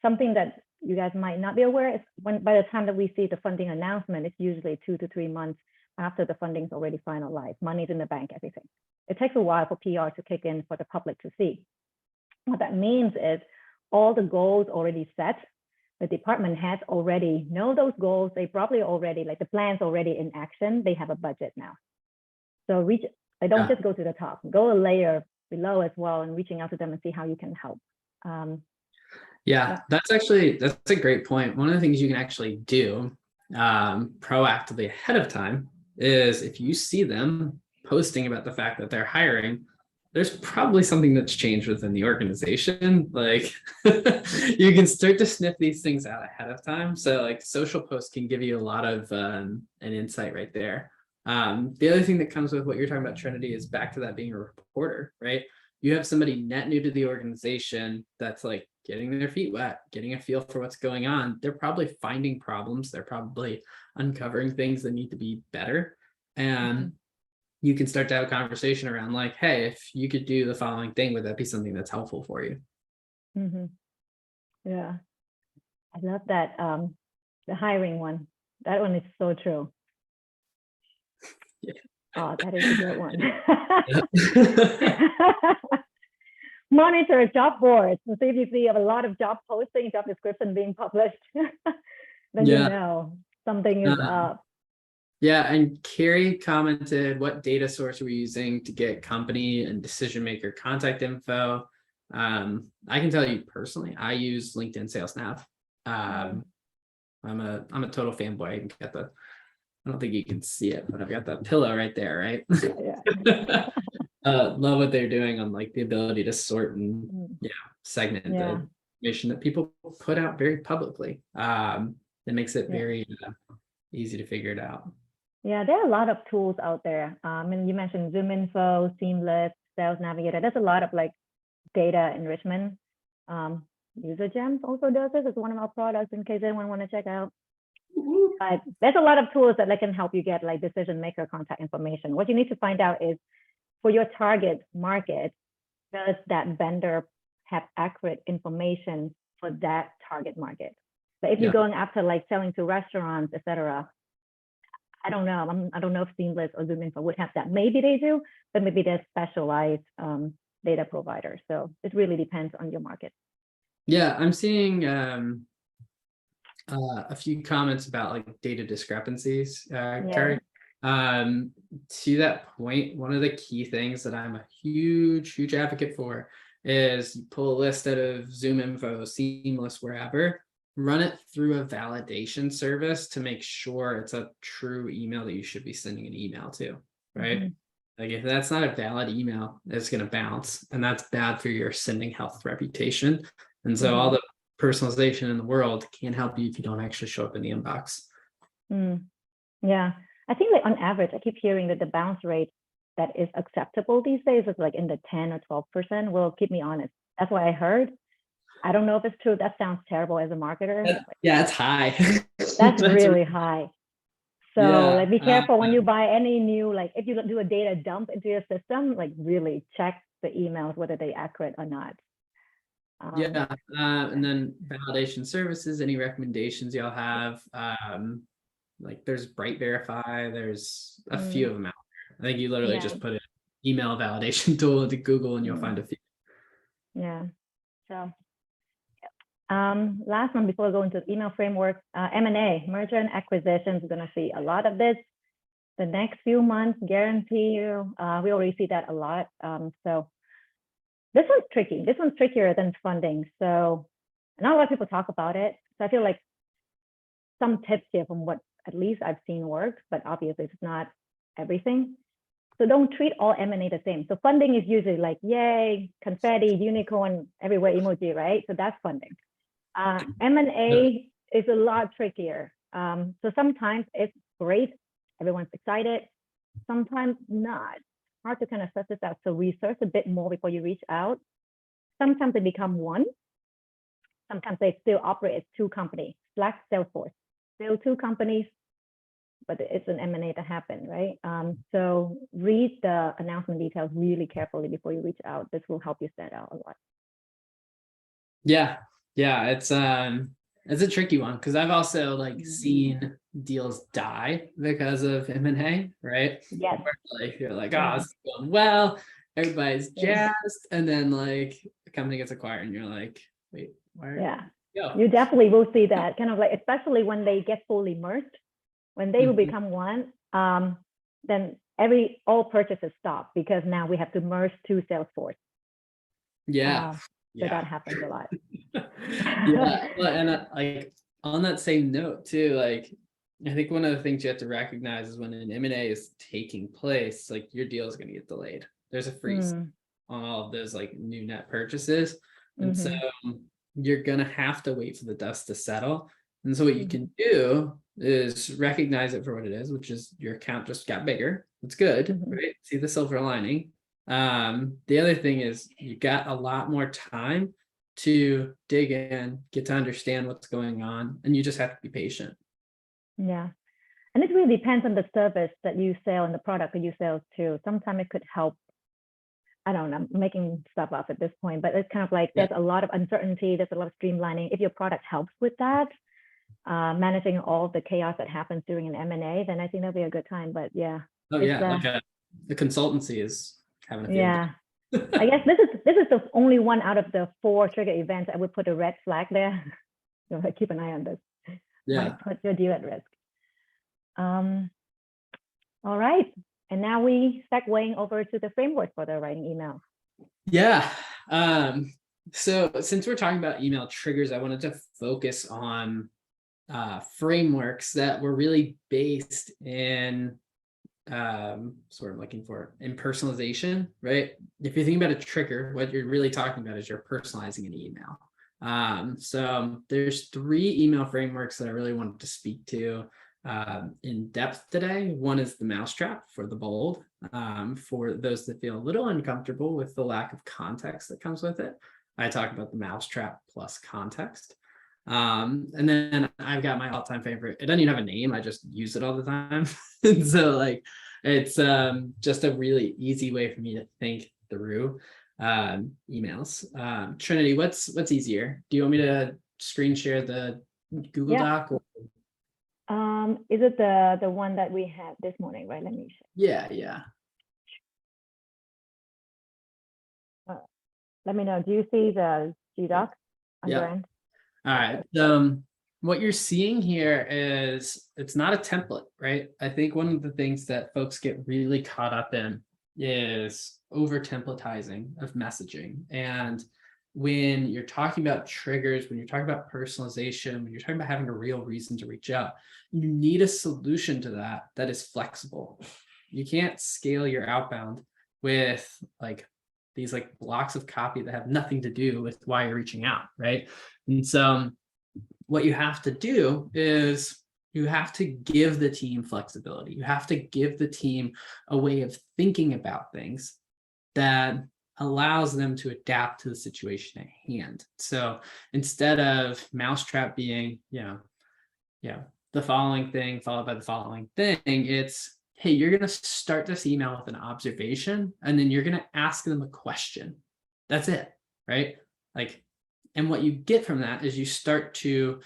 Speaker 2: Something that you guys might not be aware is by the time that we see the funding announcement, it's usually 2 to 3 months after the funding is already finalized, money's in the bank, everything. It takes a while for PR to kick in for the public to see. What that means is all the goals already set. The department heads already know those goals. They probably already, like the plan's already in action. They have a budget now. So don't just go to the top, go a layer below as well and reaching out to them and see how you can help.
Speaker 3: That's a great point. One of the things you can actually do proactively ahead of time is if you see them posting about the fact that they're hiring, there's probably something that's changed within the organization. Like you can start to sniff these things out ahead of time. So like social posts can give you a lot of an insight right there. The other thing that comes with what you're talking about, Trinity, is back to that being a reporter, right? You have somebody net new to the organization that's like getting their feet wet, getting a feel for what's going on. They're probably finding problems. They're probably uncovering things that need to be better. And you can start to have a conversation around like, hey, if you could do the following thing, would that be something that's helpful for you?
Speaker 2: Yeah, I love that. The hiring one, that one is so true. Oh, that is a good one. Monitor job boards and see if you see a lot of job postings, job description being published. Then you know something is up.
Speaker 3: Yeah, and Carrie commented, what data source are we using to get company and decision maker contact info? I can tell you personally, I use LinkedIn Sales Nav. I'm a total fanboy. I can get I don't think you can see it, but I've got that pillow right there, right?
Speaker 2: Yeah.
Speaker 3: Love what they're doing on like the ability to sort and segment the information that people put out very publicly. It makes it very easy to figure it out.
Speaker 2: Yeah, there are a lot of tools out there. And you mentioned Zoom Info, Seamless, Sales Navigator. There's a lot of like data enrichment. UserGems also does this. It's one of our products in case anyone want to check out. But there's a lot of tools that can help you get like decision maker contact information. What you need to find out is for your target market, does that vendor have accurate information for that target market? But if you're going after like selling to restaurants, etc., I don't know. I don't know if Seamless or Zoom Info would have that. Maybe they do, but maybe they're specialized data providers. So it really depends on your market.
Speaker 3: Yeah, I'm seeing a few comments about like data discrepancies, Carrie. To that point, one of the key things that I'm a huge advocate for is you pull a list out of Zoom Info, Seamless, wherever, run it through a validation service to make sure it's a true email that you should be sending an email to, right? Like if that's not a valid email, it's going to bounce, and that's bad for your sending health reputation. And so all the personalization in the world can't help you if you don't actually show up in the inbox.
Speaker 2: Yeah, I think like on average, I keep hearing that the bounce rate that is acceptable these days is like in the 10 or 12%. Well, keep me honest. That's what I heard. I don't know if it's true. That sounds terrible as a marketer.
Speaker 3: Yeah, it's high.
Speaker 2: That's really high. So like be careful when you buy any new, like if you do a data dump into your system, like really check the emails, whether they're accurate or not.
Speaker 3: And then validation services, any recommendations y'all have? Like there's Bright Verify, there's a few of them out there. I think you literally just put an email validation tool into Google and you'll find a few.
Speaker 2: So last one before we go into the email framework, M&A, merger and acquisitions. We're going to see a lot of this the next few months, guarantee you. We already see that a lot. So this one's tricky. This one's trickier than funding. So not a lot of people talk about it. So I feel like some tips here from what at least I've seen works, but obviously it's not everything. So don't treat all M&A the same. So funding is usually like, yay, confetti, unicorn, everywhere emoji, right? So that's funding. M&A is a lot trickier. So sometimes it's great. Everyone's excited. Sometimes not. Hard to kind of suss this out. So research a bit more before you reach out. sometimes they become one. Sometimes they still operate as two companies, Slack, Salesforce, still two companies, but it's an M&A that happened, right? So read the announcement details really carefully before you reach out. This will help you stand out a lot.
Speaker 3: Yeah, it's a tricky one because I've also like seen deals die because of M&A, right?
Speaker 2: Yes.
Speaker 3: Where, like you're like, oh, it's going well, everybody's jazzed, and then like the company gets acquired, and you're like, wait, where?
Speaker 2: You definitely will see that kind of like, especially when they get fully merged, when they will become one, then all purchases stop because now we have to merge to Salesforce. So that happens a lot.
Speaker 3: Well, and like on that same note too, like I think one of the things you have to recognize is when an M&A is taking place, like your deal is going to get delayed. There's a freeze on all of those like new net purchases, and so you're going to have to wait for the dust to settle. And so what you can do is recognize it for what it is, which is your account just got bigger. It's good, right? See the silver lining. The other thing is you got a lot more time to dig in, get to understand what's going on, and you just have to be patient.
Speaker 2: Yeah. And it really depends on the service that you sell and the product that you sell too. Sometimes it could help. I don't know, I'm making stuff up at this point, but it's kind of like there's a lot of uncertainty, there's a lot of streamlining. If your product helps with that, managing all the chaos that happens during an M&A, then I think that'll be a good time. But yeah.
Speaker 3: Like the consultancy is having a field.
Speaker 2: I guess this is the only one out of the 4 trigger events I would put a red flag there. So keep an eye on this. Might put your deal at risk. All right. And now we segueing over to the framework for the writing email.
Speaker 3: Yeah. So since we're talking about email triggers, I wanted to focus on frameworks that were really based in sort of looking for in personalization, right? If you think about a trigger, what you're really talking about is you're personalizing an email. So there's 3 email frameworks that I really wanted to speak to in depth today. One is the mousetrap for the bold, for those that feel a little uncomfortable with the lack of context that comes with it. I talk about the mousetrap plus context. And then I've got my all-time favorite. It doesn't even have a name. I just use it all the time. And so like, it's just a really easy way for me to think through emails. Trinity, what's easier? Do you want me to screen share the Google Doc? Or...
Speaker 2: Is it the one that we had this morning, right? Let me check.
Speaker 3: Yeah.
Speaker 2: Let me know. Do you see the G-Doc on your end?
Speaker 3: All right. What you're seeing here is it's not a template, right? I think one of the things that folks get really caught up in is over templatizing of messaging. And when you're talking about triggers, when you're talking about personalization, when you're talking about having a real reason to reach out, you need a solution to that is flexible. You can't scale your outbound with like these like blocks of copy that have nothing to do with why you're reaching out, right? And so what you have to do is you have to give the team flexibility. You have to give the team a way of thinking about things that allows them to adapt to the situation at hand. So instead of mousetrap being, the following thing followed by the following thing, it's, hey, you're going to start this email with an observation, and then you're going to ask them a question. That's it, right? Like, and what you get from that is you start to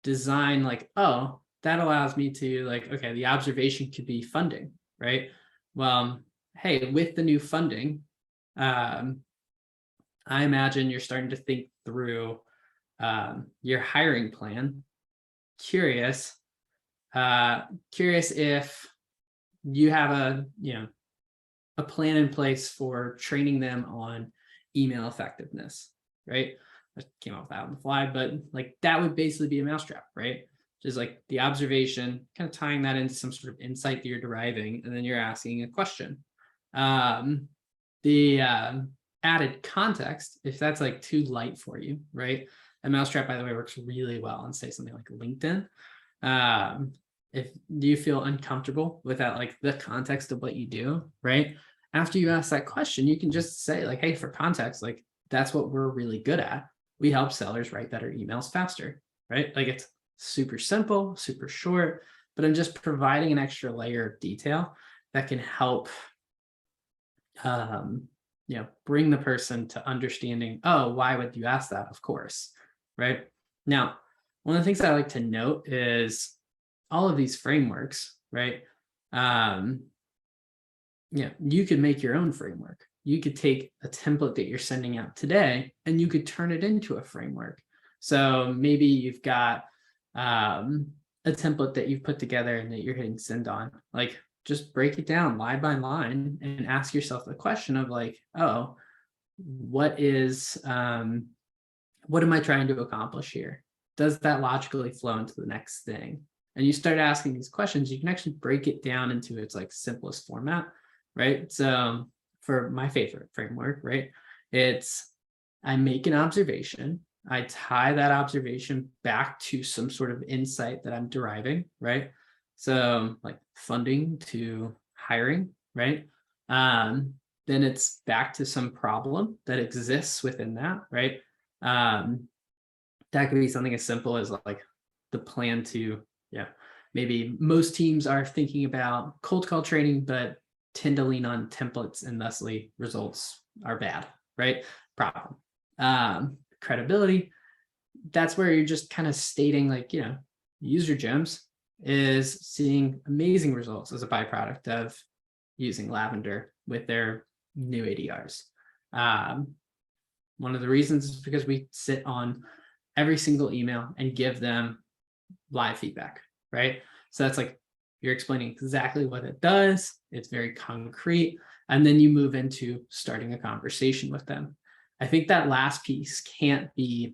Speaker 3: design like, oh, that allows me to like, okay, the observation could be funding, right? Well, hey, with the new funding, I imagine you're starting to think through your hiring plan. Curious if you have a plan in place for training them on email effectiveness, right? I came up with that on the fly, but like that would basically be a mousetrap, right? Just like the observation, kind of tying that into some sort of insight that you're deriving, and then you're asking a question. The added context, if that's like too light for you, right? A mousetrap, by the way, works really well on say something like LinkedIn. If do you feel uncomfortable without like the context of what you do, right? After you ask that question, you can just say like, hey, for context, like that's what we're really good at. We help sellers write better emails faster, right? Like it's super simple, super short, but I'm just providing an extra layer of detail that can help bring the person to understanding, oh, why would you ask that? Of course, right? Now, one of the things I like to note is all of these frameworks, right? You could make your own framework. You could take a template that you're sending out today and you could turn it into a framework. So maybe you've got a template that you've put together and that you're hitting send on. Like, just break it down line by line and ask yourself the question of like, oh, what am I trying to accomplish here? Does that logically flow into the next thing? And you start asking these questions, you can actually break it down into its like simplest format, right? So for my favorite framework, right, it's I make an observation, I tie that observation back to some sort of insight that I'm deriving, right? So like funding to hiring, right? Then it's back to some problem that exists within that, right? That could be something as simple as like the plan to, maybe most teams are thinking about cold call training, but tend to lean on templates and thusly results are bad, right? Problem. Credibility, that's where you're just kind of stating like, UserGems is seeing amazing results as a byproduct of using Lavender with their new ADRs. One of the reasons is because we sit on every single email and give them live feedback, right? So that's like, you're explaining exactly what it does. It's very concrete. And then you move into starting a conversation with them. I think that last piece can't be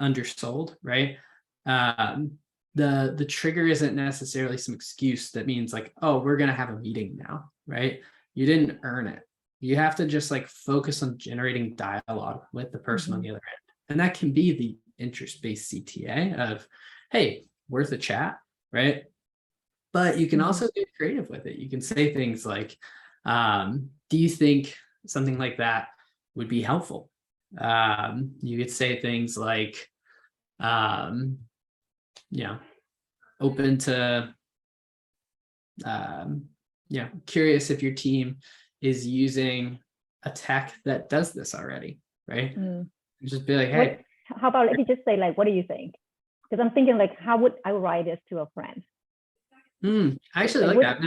Speaker 3: undersold, right? The trigger isn't necessarily some excuse that means like, oh, we're going to have a meeting now, right? You didn't earn it. You have to just like focus on generating dialogue with the person on the other end. And that can be the interest-based CTA of, hey, worth a chat, right? But you can also get creative with it. You can say things like, do you think something like that would be helpful? You could say things like, open to, curious if your team is using a tech that does this already, right? Just be like, hey.
Speaker 2: How about if you just say like, what do you think? Because I'm thinking like, how would I write this to a friend?
Speaker 3: I actually like that.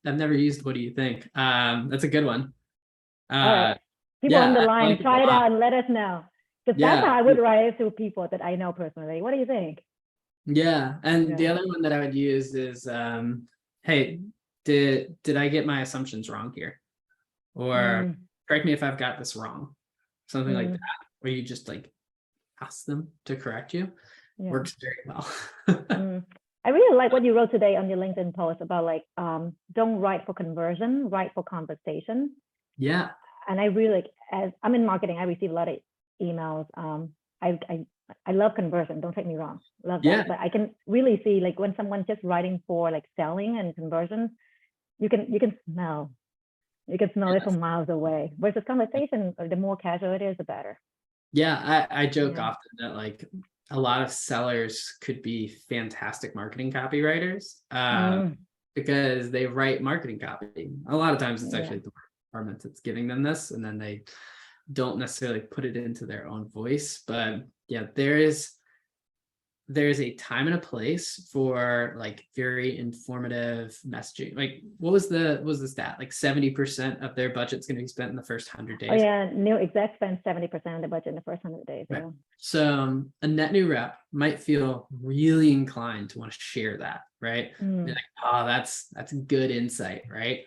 Speaker 3: I've never used what do you think? That's a good one.
Speaker 2: All right. People on the line, try it out and let us know. Because that's how I would write it to people that I know personally. What do you think?
Speaker 3: Yeah. And the other one that I would use is, hey, did I get my assumptions wrong here? Or correct me if I've got this wrong. Something like that, where you just like ask them to correct you. Works very well.
Speaker 2: I really like what you wrote today on your LinkedIn post about like, don't write for conversion, write for conversation.
Speaker 3: Yeah.
Speaker 2: And I really like, as I'm in marketing, I receive a lot of emails. I love conversion, don't take me wrong, love that. But I can really see like when someone's just writing for like selling and conversion, you can smell it from miles away. Versus conversation, the more casual it is, the better.
Speaker 3: Yeah, I joke often that like a lot of sellers could be fantastic marketing copywriters because they write marketing copy. A lot of times it's actually the department that's giving them this, and then they don't necessarily put it into their own voice. But yeah, there's a time and a place for like very informative messaging. Like what was the stat? Like 70% of their budget's going to be spent in the first 100 days.
Speaker 2: Oh yeah, new execs spend 70% of the budget in the first 100 days.
Speaker 3: Right. So a net new rep might feel really inclined to want to share that, right? Be like, oh, that's good insight, right?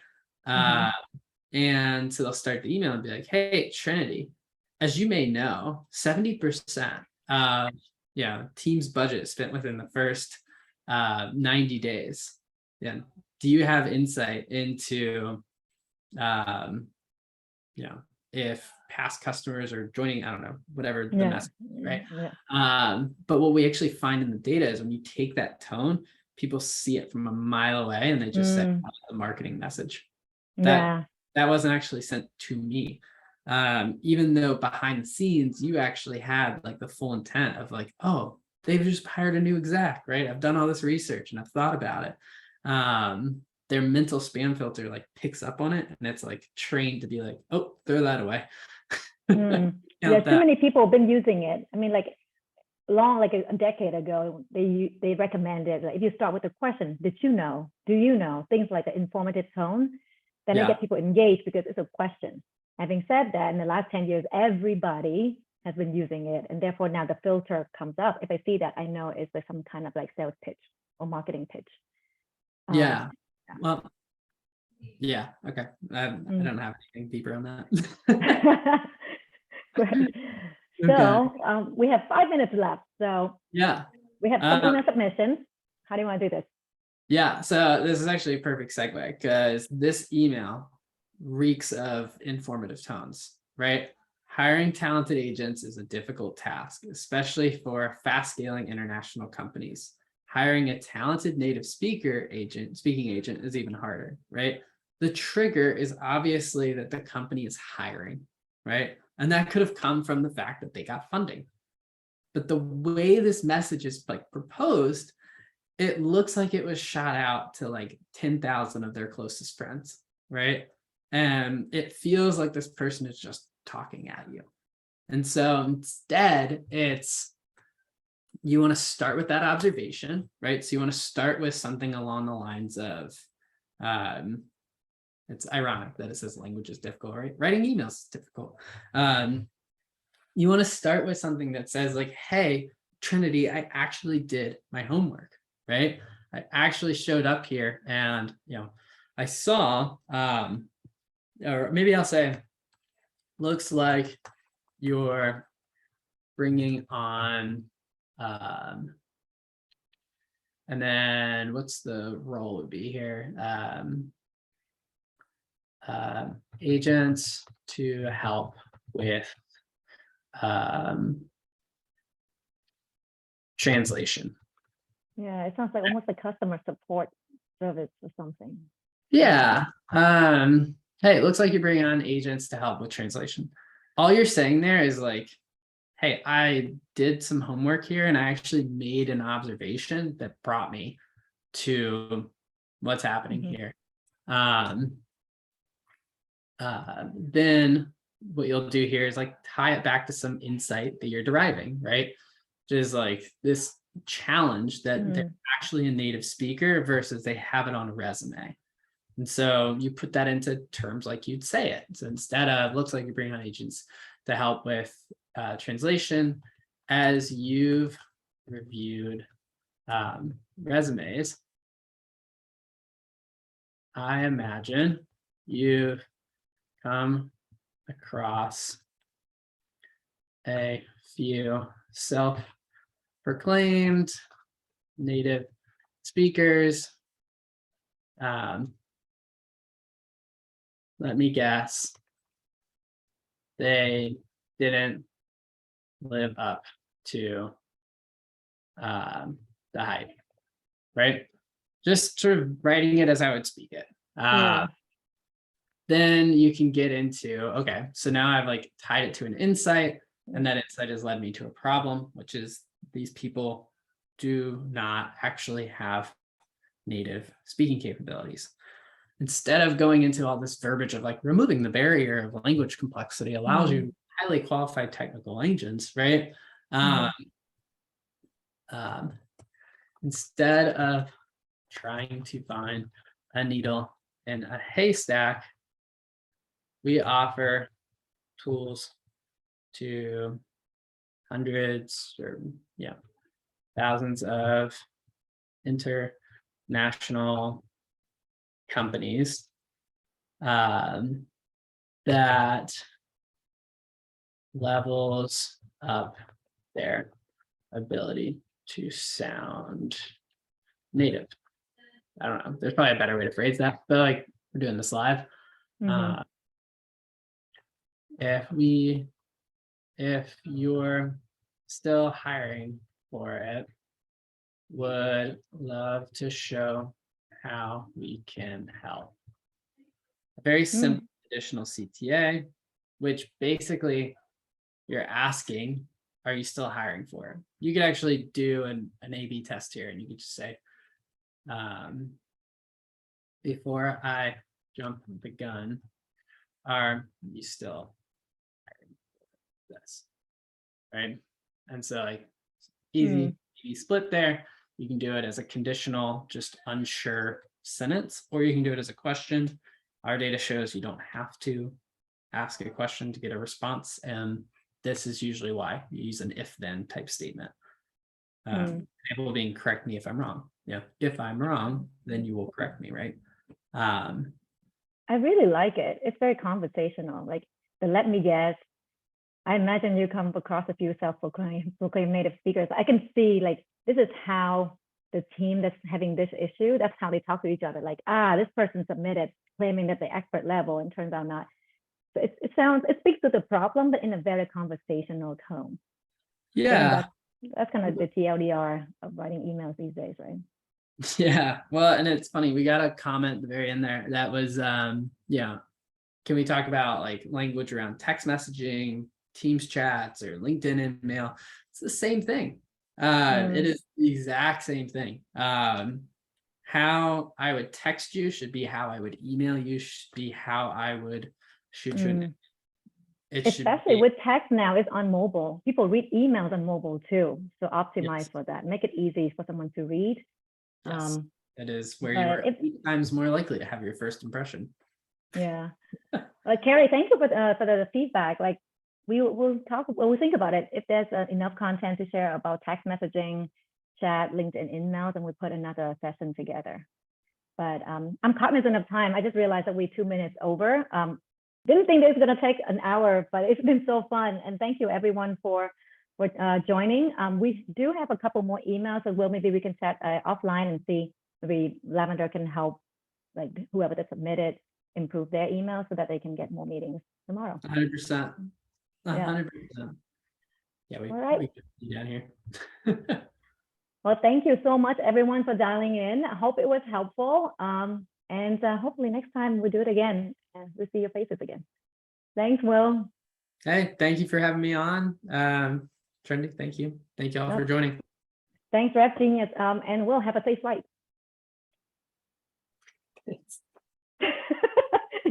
Speaker 3: And so they'll start the email and be like, hey, Trinity, as you may know, 70% of team's budget spent within the first 90 days. Yeah. Do you have insight into, if past customers are joining, I don't know, whatever the message, right? But what we actually find in the data is when you take that tone, people see it from a mile away and they just say, oh, the marketing message. That wasn't actually sent to me. even though behind the scenes, you actually had like the full intent of like, oh, they've just hired a new exec, right? I've done all this research and I've thought about it. Their mental spam filter like picks up on it and it's like trained to be like, oh, throw that away.
Speaker 2: Yeah, too many people have been using it. I mean, like like a decade ago, they recommended like, if you start with a question, did you know? Do you know? Things like the informative tone, then they get people engaged because it's a question. Having said that, in the last 10 years, everybody has been using it, and therefore now the filter comes up. If I see that, I know it's like some kind of like sales pitch or marketing pitch.
Speaker 3: Yeah. Well, yeah. Okay. I don't have anything deeper on that.
Speaker 2: Great.
Speaker 3: Okay.
Speaker 2: So we have 5 minutes left. So
Speaker 3: yeah,
Speaker 2: we have some email submissions. How do you want to do this?
Speaker 3: Yeah. So this is actually a perfect segue because this email reeks of informative tones, right? Hiring talented agents is a difficult task, especially for fast scaling international companies. Hiring a talented native speaking agent is even harder, right? The trigger is obviously that the company is hiring, right? And that could have come from the fact that they got funding. But the way this message is like proposed, it looks like it was shot out to like 10,000 of their closest friends, right? And it feels like this person is just talking at you. And so instead, you want to start with that observation, right? So you want to start with something along the lines of, it's ironic that it says language is difficult, right? Writing emails is difficult. You want to start with something that says like, hey, Trinity, I actually did my homework, right? I actually showed up here and, I saw, or maybe I'll say, looks like you're bringing on, and then what's the role would be here? Agents to help with translation.
Speaker 2: Yeah, it sounds like almost a customer support service or something.
Speaker 3: Yeah. Hey, it looks like you're bringing on agents to help with translation. All you're saying there is like, hey, I did some homework here and I actually made an observation that brought me to what's happening here. Then what you'll do here is like tie it back to some insight that you're deriving, right? Which is like this challenge that they're actually a native speaker versus they have it on a resume. And so you put that into terms like you'd say it. So instead of looks like you're bringing on agents to help with translation, as you've reviewed resumes, I imagine you've come across a few self-proclaimed native speakers. Let me guess, they didn't live up to the hype, right? Just sort of writing it as I would speak it. Then you can get into, okay, so now I've like tied it to an insight, and that insight has led me to a problem, which is these people do not actually have native speaking capabilities. Instead of going into all this verbiage of like removing the barrier of language complexity allows you highly qualified technical agents, right? Instead of trying to find a needle in a haystack, we offer tools to hundreds or thousands of international companies that levels up their ability to sound native. I don't know. There's probably a better way to phrase that, but like we're doing this live. If you're still hiring for it, would love to show how we can help. A very simple additional CTA which basically you're asking, are you still hiring for it? You could actually do an A/B test here, and you could just say, before I jump the gun, are you still hiring for this? Right. And so like easy split there. You can do it as a conditional, just unsure sentence, or you can do it as a question. Our data shows you don't have to ask a question to get a response. And this is usually why you use an if then type statement. Example being correct me if I'm wrong. Yeah. If I'm wrong, then you will correct me, right?
Speaker 2: I really like it. It's very conversational. Like the let me guess. I imagine you come across a few self-proclaimed native speakers. I can see like this is how the team that's having this issue, that's how they talk to each other. Like, this person submitted claiming that they're expert level and turns out not. So it speaks to the problem, but in a very conversational tone.
Speaker 3: Yeah.
Speaker 2: That's kind of the TLDR of writing emails these days, right?
Speaker 3: Yeah. Well, and it's funny, we got a comment at the very end there that was, yeah. Can we talk about like language around text messaging, Teams chats, or LinkedIn email? It's the same thing. It is the exact same thing. How I would text you should be how I would email you, should be how I would shoot you.
Speaker 2: Especially with text now, it's on mobile. People read emails on mobile too. So optimize for that. Make it easy for someone to read.
Speaker 3: Yes, it is where you are 8 times more likely to have your first impression.
Speaker 2: Yeah. Carrie, thank you for the feedback. Like we'll think about it. If there's enough content to share about text messaging, chat, LinkedIn emails, and we put another session together. But I'm cognizant of time. I just realized that we're 2 minutes over. Didn't think this was going to take an hour, but it's been so fun. And thank you everyone for joining. We do have a couple more emails, so maybe we can chat offline and see maybe Lavender can help like whoever that submitted improve their email so that they can get more meetings tomorrow.
Speaker 3: 100%. 100%. Yeah, we could be down here.
Speaker 2: Well, thank you so much, everyone, for dialing in. I hope it was helpful. And hopefully next time we do it again and we'll see your faces again. Thanks, Will.
Speaker 3: Hey, thank you for having me on. Trinity, thank you. Thank you all for joining.
Speaker 2: Thanks, Rev Genius. And we'll have a safe flight. You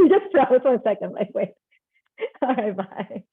Speaker 2: just froze for a second, like, wait. All right, bye.